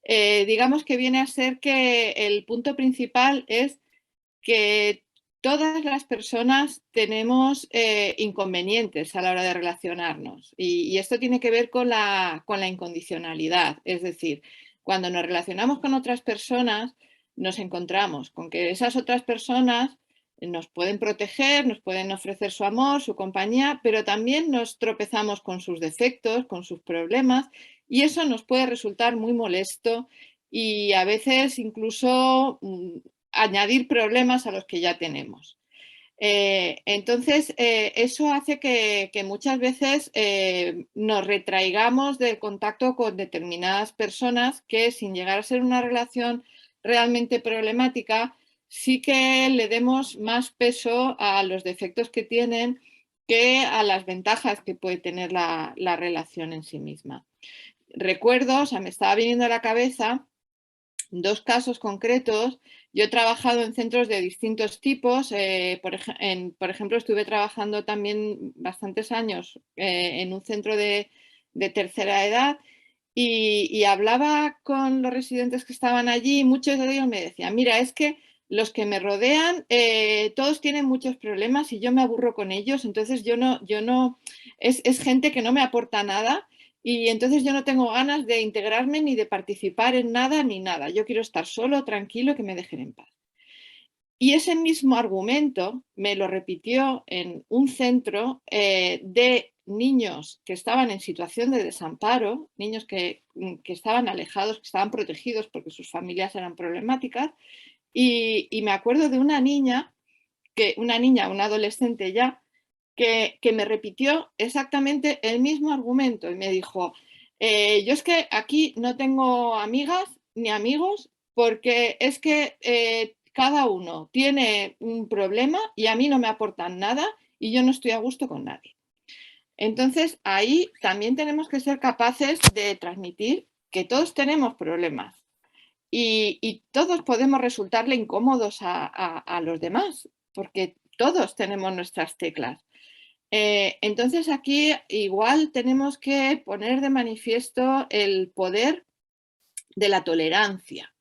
digamos que viene a ser que el punto principal es que todas las personas tenemos inconvenientes a la hora de relacionarnos y esto tiene que ver con la incondicionalidad, es decir, cuando nos relacionamos con otras personas nos encontramos con que esas otras personas nos pueden proteger, nos pueden ofrecer su amor, su compañía, pero también nos tropezamos con sus defectos, con sus problemas, y eso nos puede resultar muy molesto y a veces incluso añadir problemas a los que ya tenemos. Entonces, eso hace que muchas veces nos retraigamos del contacto con determinadas personas que, sin llegar a ser una relación realmente problemática, sí que le demos más peso a los defectos que tienen que a las ventajas que puede tener la relación en sí misma. Recuerdo, o sea, me estaba viniendo a la cabeza 2 casos concretos. Yo he trabajado en centros de distintos tipos. Por ejemplo, estuve trabajando también bastantes años en un centro de tercera edad y hablaba con los residentes que estaban allí y muchos de ellos me decían, mira, es que los que me rodean, todos tienen muchos problemas y yo me aburro con ellos, entonces es gente que no me aporta nada. Y entonces yo no tengo ganas de integrarme ni de participar en nada ni nada. Yo quiero estar solo, tranquilo, que me dejen en paz. Y ese mismo argumento me lo repitió en un centro de niños que estaban en situación de desamparo, niños que estaban alejados, que estaban protegidos porque sus familias eran problemáticas. Y me acuerdo de una niña, una adolescente ya, que me repitió exactamente el mismo argumento y me dijo, yo es que aquí no tengo amigas ni amigos porque es que cada uno tiene un problema y a mí no me aportan nada y yo no estoy a gusto con nadie. Entonces ahí también tenemos que ser capaces de transmitir que todos tenemos problemas y todos podemos resultarle incómodos a los demás porque todos tenemos nuestras teclas. Entonces aquí igual tenemos que poner de manifiesto el poder de la tolerancia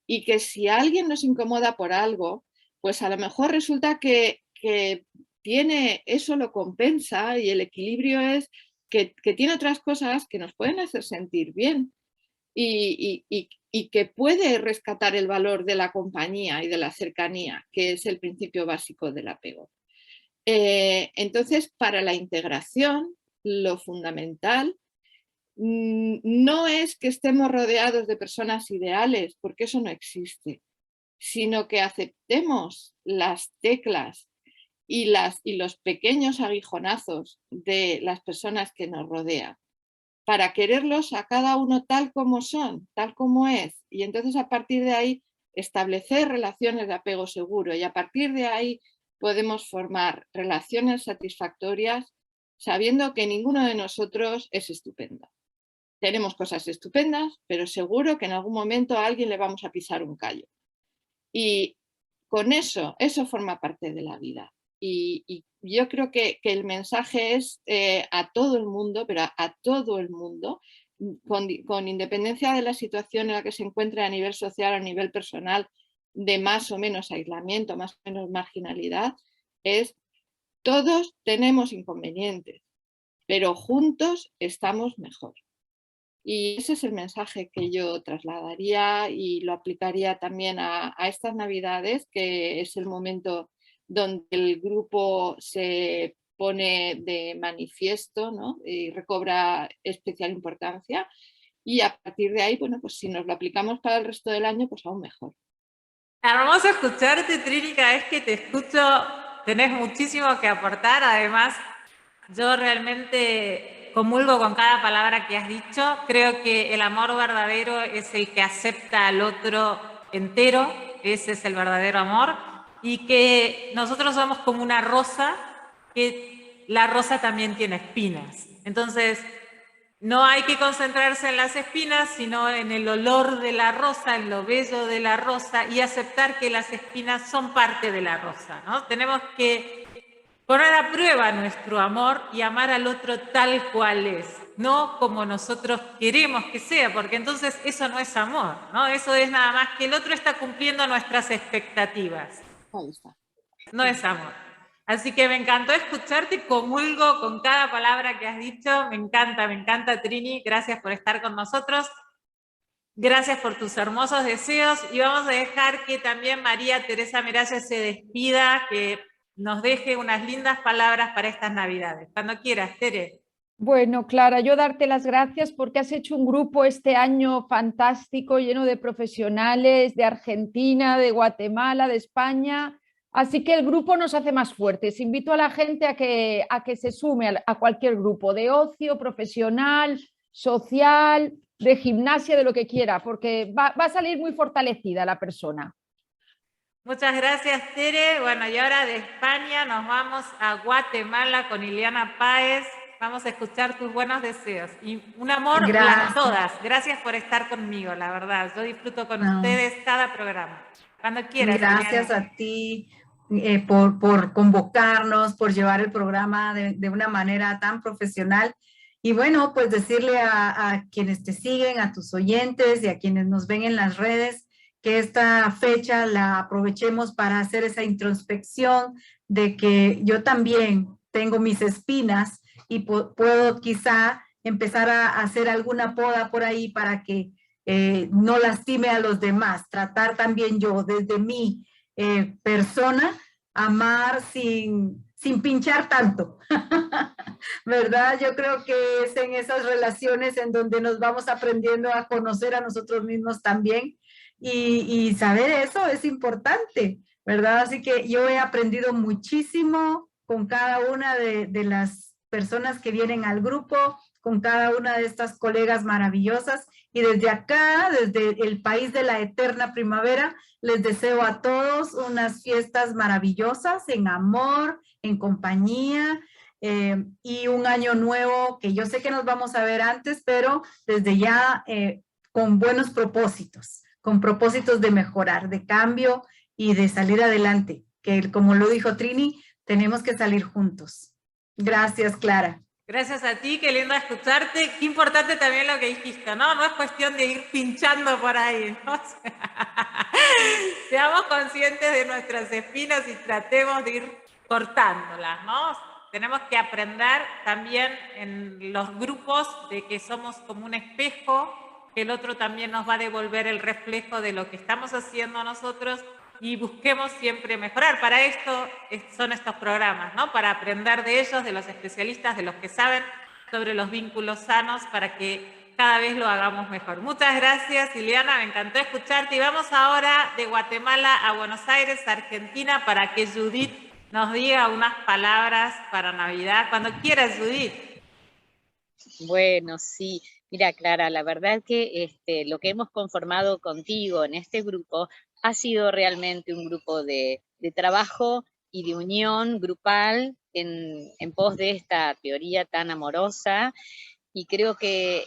y que si alguien nos incomoda por algo, pues a lo mejor resulta que tiene, eso lo compensa y el equilibrio es que tiene otras cosas que nos pueden hacer sentir bien y que puede rescatar el valor de la compañía y de la cercanía, que es el principio básico del apego. Entonces, para la integración, lo fundamental no es que estemos rodeados de personas ideales, porque eso no existe, sino que aceptemos las teclas y los pequeños aguijonazos de las personas que nos rodean, para quererlos a cada uno tal como son, tal como es. Y entonces a partir de ahí establecer relaciones de apego seguro y a partir de ahí podemos formar relaciones satisfactorias sabiendo que ninguno de nosotros es estupendo. Tenemos cosas estupendas, pero seguro que en algún momento a alguien le vamos a pisar un callo. Y con eso forma parte de la vida. Y yo creo que el mensaje es a todo el mundo, pero a todo el mundo, con independencia de la situación en la que se encuentre a nivel social, a nivel personal, de más o menos aislamiento, más o menos marginalidad, es todos tenemos inconvenientes, pero juntos estamos mejor. Y ese es el mensaje que yo trasladaría y lo aplicaría también a estas Navidades, que es el momento donde el grupo se pone de manifiesto, ¿no? Y recobra especial importancia. Y a partir de ahí, bueno, pues si nos lo aplicamos para el resto del año, pues aún mejor. Hermoso escucharte, Trini, cada vez que te escucho tenés muchísimo que aportar. Además, yo realmente comulgo con cada palabra que has dicho. Creo que el amor verdadero es el que acepta al otro entero, ese es el verdadero amor, y que nosotros somos como una rosa, que la rosa también tiene espinas. Entonces, no hay que concentrarse en las espinas, sino en el olor de la rosa, en lo bello de la rosa y aceptar que las espinas son parte de la rosa, ¿no? Tenemos que poner a prueba nuestro amor y amar al otro tal cual es, no como nosotros queremos que sea, porque entonces eso no es amor, ¿no? Eso es nada más que el otro está cumpliendo nuestras expectativas. Ahí está. No es amor. Así que me encantó escucharte, comulgo con cada palabra que has dicho, me encanta, Trini, gracias por estar con nosotros. Gracias por tus hermosos deseos y vamos a dejar que también María Teresa Miralles se despida, que nos deje unas lindas palabras para estas Navidades. Cuando quieras, Tere. Bueno, Clara, yo darte las gracias porque has hecho un grupo este año fantástico, lleno de profesionales de Argentina, de Guatemala, de España. Así que el grupo nos hace más fuertes. Invito a la gente a que se sume a cualquier grupo de ocio, profesional, social, de gimnasia, de lo que quiera, porque va a salir muy fortalecida la persona. Muchas gracias, Tere. Bueno, y ahora de España nos vamos a Guatemala con Ileana Páez. Vamos a escuchar tus buenos deseos. Y un amor a todas. Gracias por estar conmigo, la verdad. Yo disfruto con ustedes cada programa. Cuando quieras. Gracias Ileana. a ti por convocarnos, por llevar el programa de una manera tan profesional. Y bueno, pues decirle a quienes te siguen, a tus oyentes y a quienes nos ven en las redes, que esta fecha la aprovechemos para hacer esa introspección de que yo también tengo mis espinas y puedo quizá empezar a hacer alguna poda por ahí para que no lastime a los demás, tratar también yo desde mi persona, amar sin pinchar tanto, ¿verdad? Yo creo que es en esas relaciones en donde nos vamos aprendiendo a conocer a nosotros mismos también y saber eso es importante, ¿verdad? Así que yo he aprendido muchísimo con cada una de las personas que vienen al grupo, con cada una de estas colegas maravillosas. Y desde acá, desde el país de la eterna primavera, les deseo a todos unas fiestas maravillosas en amor, en compañía, y un año nuevo que yo sé que nos vamos a ver antes, pero desde ya con buenos propósitos, con propósitos de mejorar, de cambio y de salir adelante, que como lo dijo Trini, tenemos que salir juntos. Gracias, Clara. Gracias a ti, qué lindo escucharte. Qué importante también lo que dijiste, ¿no? No es cuestión de ir pinchando por ahí, ¿no? Seamos conscientes de nuestras espinas y tratemos de ir cortándolas, ¿no? Tenemos que aprender también en los grupos de que somos como un espejo, que el otro también nos va a devolver el reflejo de lo que estamos haciendo nosotros y busquemos siempre mejorar. Para esto son estos programas, ¿no? Para aprender de ellos, de los especialistas, de los que saben sobre los vínculos sanos, para que cada vez lo hagamos mejor. Muchas gracias, Ileana, me encantó escucharte. Y vamos ahora de Guatemala a Buenos Aires, Argentina, para que Judith nos diga unas palabras para Navidad. Cuando quieras, Judith. Bueno, sí. Mira, Clara, la verdad que lo que hemos conformado contigo en este grupo ha sido realmente un grupo de trabajo y de unión grupal en pos de esta teoría tan amorosa, y creo que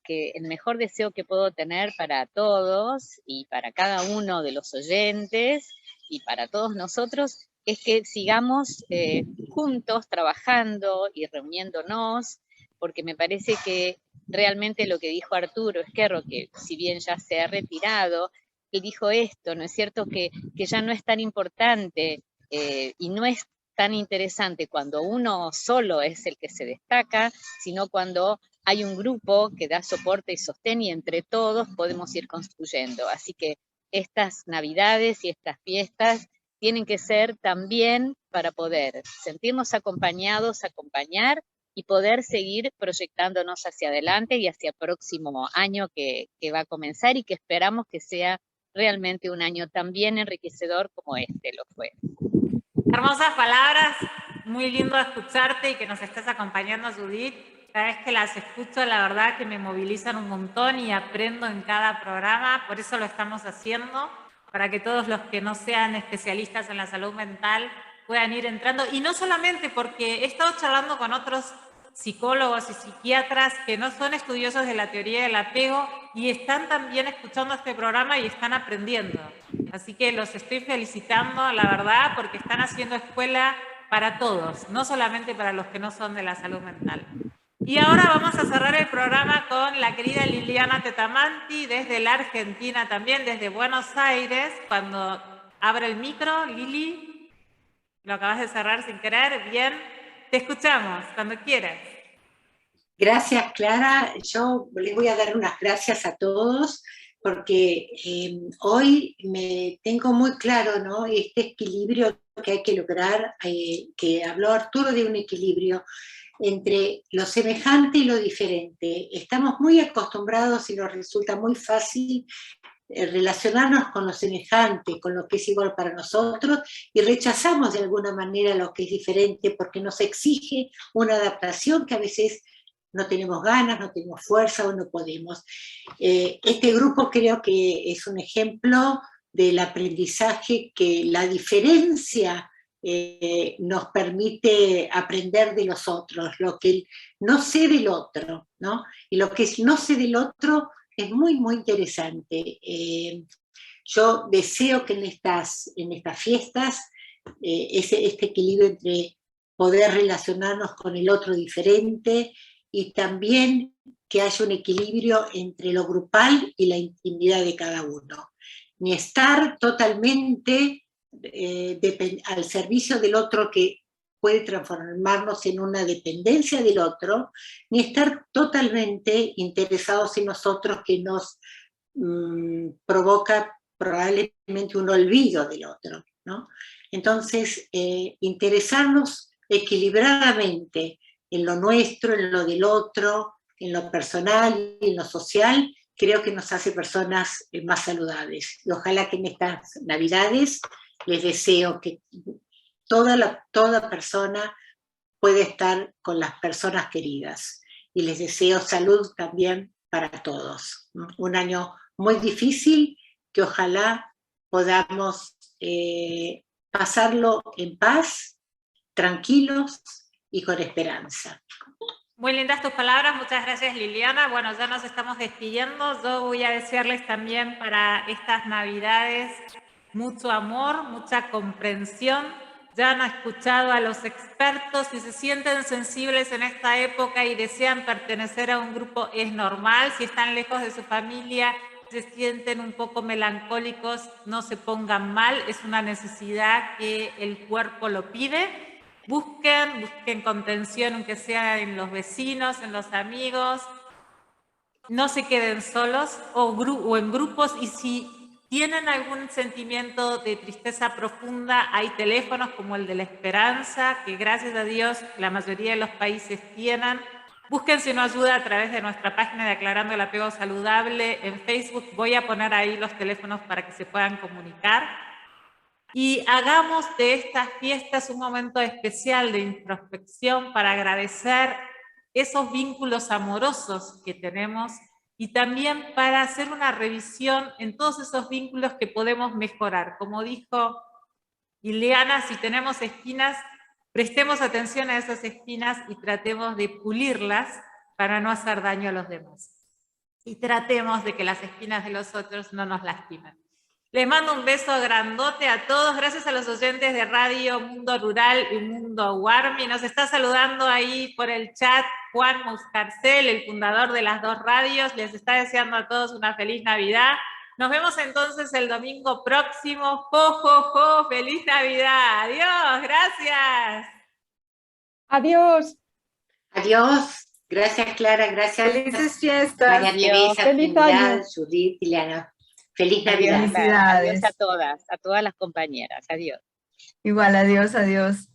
el mejor deseo que puedo tener para todos y para cada uno de los oyentes y para todos nosotros es que sigamos juntos trabajando y reuniéndonos, porque me parece que realmente lo que dijo Arturo Esquerro, que si bien ya se ha retirado, él dijo esto, ¿no es cierto? Que ya no es tan importante y no es tan interesante cuando uno solo es el que se destaca, sino cuando hay un grupo que da soporte y sostén y entre todos podemos ir construyendo. Así que estas Navidades y estas fiestas tienen que ser también para poder sentirnos acompañados, acompañar y poder seguir proyectándonos hacia adelante y hacia el próximo año que va a comenzar y que esperamos que sea realmente un año tan bien enriquecedor como este lo fue. Hermosas palabras, muy lindo escucharte y que nos estés acompañando, Judith. Cada vez que las escucho, la verdad que me movilizan un montón y aprendo en cada programa, por eso lo estamos haciendo, para que todos los que no sean especialistas en la salud mental puedan ir entrando. Y no solamente porque he estado charlando con otros psicólogos y psiquiatras que no son estudiosos de la teoría del apego y están también escuchando este programa y están aprendiendo. Así que los estoy felicitando, la verdad, porque están haciendo escuela para todos, no solamente para los que no son de la salud mental. Y ahora vamos a cerrar el programa con la querida Liliana Tetamanti, desde la Argentina también, desde Buenos Aires. Cuando abre el micro, Lili, lo acabas de cerrar sin querer, bien. Te escuchamos, cuando quieras. Gracias, Clara. Yo les voy a dar unas gracias a todos porque hoy me tengo muy claro, ¿no?, este equilibrio que hay que lograr, que habló Arturo de un equilibrio entre lo semejante y lo diferente. Estamos muy acostumbrados y nos resulta muy fácil relacionarnos con lo semejante, con lo que es igual para nosotros, y rechazamos de alguna manera lo que es diferente porque nos exige una adaptación que a veces no tenemos ganas, no tenemos fuerza o no podemos. Este grupo creo que es un ejemplo del aprendizaje, que la diferencia nos permite aprender de los otros, lo que no sé del otro, ¿no? Y lo que no sé del otro es muy, muy interesante. Yo deseo que en estas fiestas este equilibrio entre poder relacionarnos con el otro diferente y también que haya un equilibrio entre lo grupal y la intimidad de cada uno. Ni estar totalmente al servicio del otro, que puede transformarnos en una dependencia del otro, ni estar totalmente interesados en nosotros, que nos provoca probablemente un olvido del otro, ¿no? Entonces, interesarnos equilibradamente en lo nuestro, en lo del otro, en lo personal y en lo social, creo que nos hace personas más saludables. Y ojalá que en estas Navidades les deseo que toda persona puede estar con las personas queridas. Y les deseo salud también para todos. Un año muy difícil, que ojalá podamos pasarlo en paz, tranquilos y con esperanza. Muy lindas tus palabras, muchas gracias, Liliana. Bueno, ya nos estamos despidiendo. Yo voy a desearles también para estas Navidades mucho amor, mucha comprensión. Ya han escuchado a los expertos. Si se sienten sensibles en esta época y desean pertenecer a un grupo, es normal. Si están lejos de su familia, se sienten un poco melancólicos, no se pongan mal. Es una necesidad que el cuerpo lo pide. Busquen contención, aunque sea en los vecinos, en los amigos. No se queden solos o en grupos, y si tienen algún sentimiento de tristeza profunda, hay teléfonos como el de la esperanza, que gracias a Dios la mayoría de los países tienen. Búsquense una ayuda a través de nuestra página de Aclarando el Apego Saludable en Facebook. Voy a poner ahí los teléfonos para que se puedan comunicar. Y hagamos de estas fiestas un momento especial de introspección para agradecer esos vínculos amorosos que tenemos, y también para hacer una revisión en todos esos vínculos que podemos mejorar. Como dijo Ileana, si tenemos espinas, prestemos atención a esas espinas y tratemos de pulirlas para no hacer daño a los demás. Y tratemos de que las espinas de los otros no nos lastimen. Les mando un beso grandote a todos. Gracias a los oyentes de Radio Mundo Rural y Mundo Warmi. Nos está saludando ahí por el chat Juan Muscarcel, el fundador de las dos radios. Les está deseando a todos una feliz Navidad. Nos vemos entonces el domingo próximo. ¡Jo, jo, jo! ¡Feliz Navidad! ¡Adiós! ¡Gracias! Adiós. Adiós. Gracias, Clara. Gracias. Felices fiestas. María Teresa, Feliz Trinidad, año. Judith, Ileana. Feliz Navidad. Felicidades. Adiós a todas las compañeras. Adiós. Igual, adiós, adiós.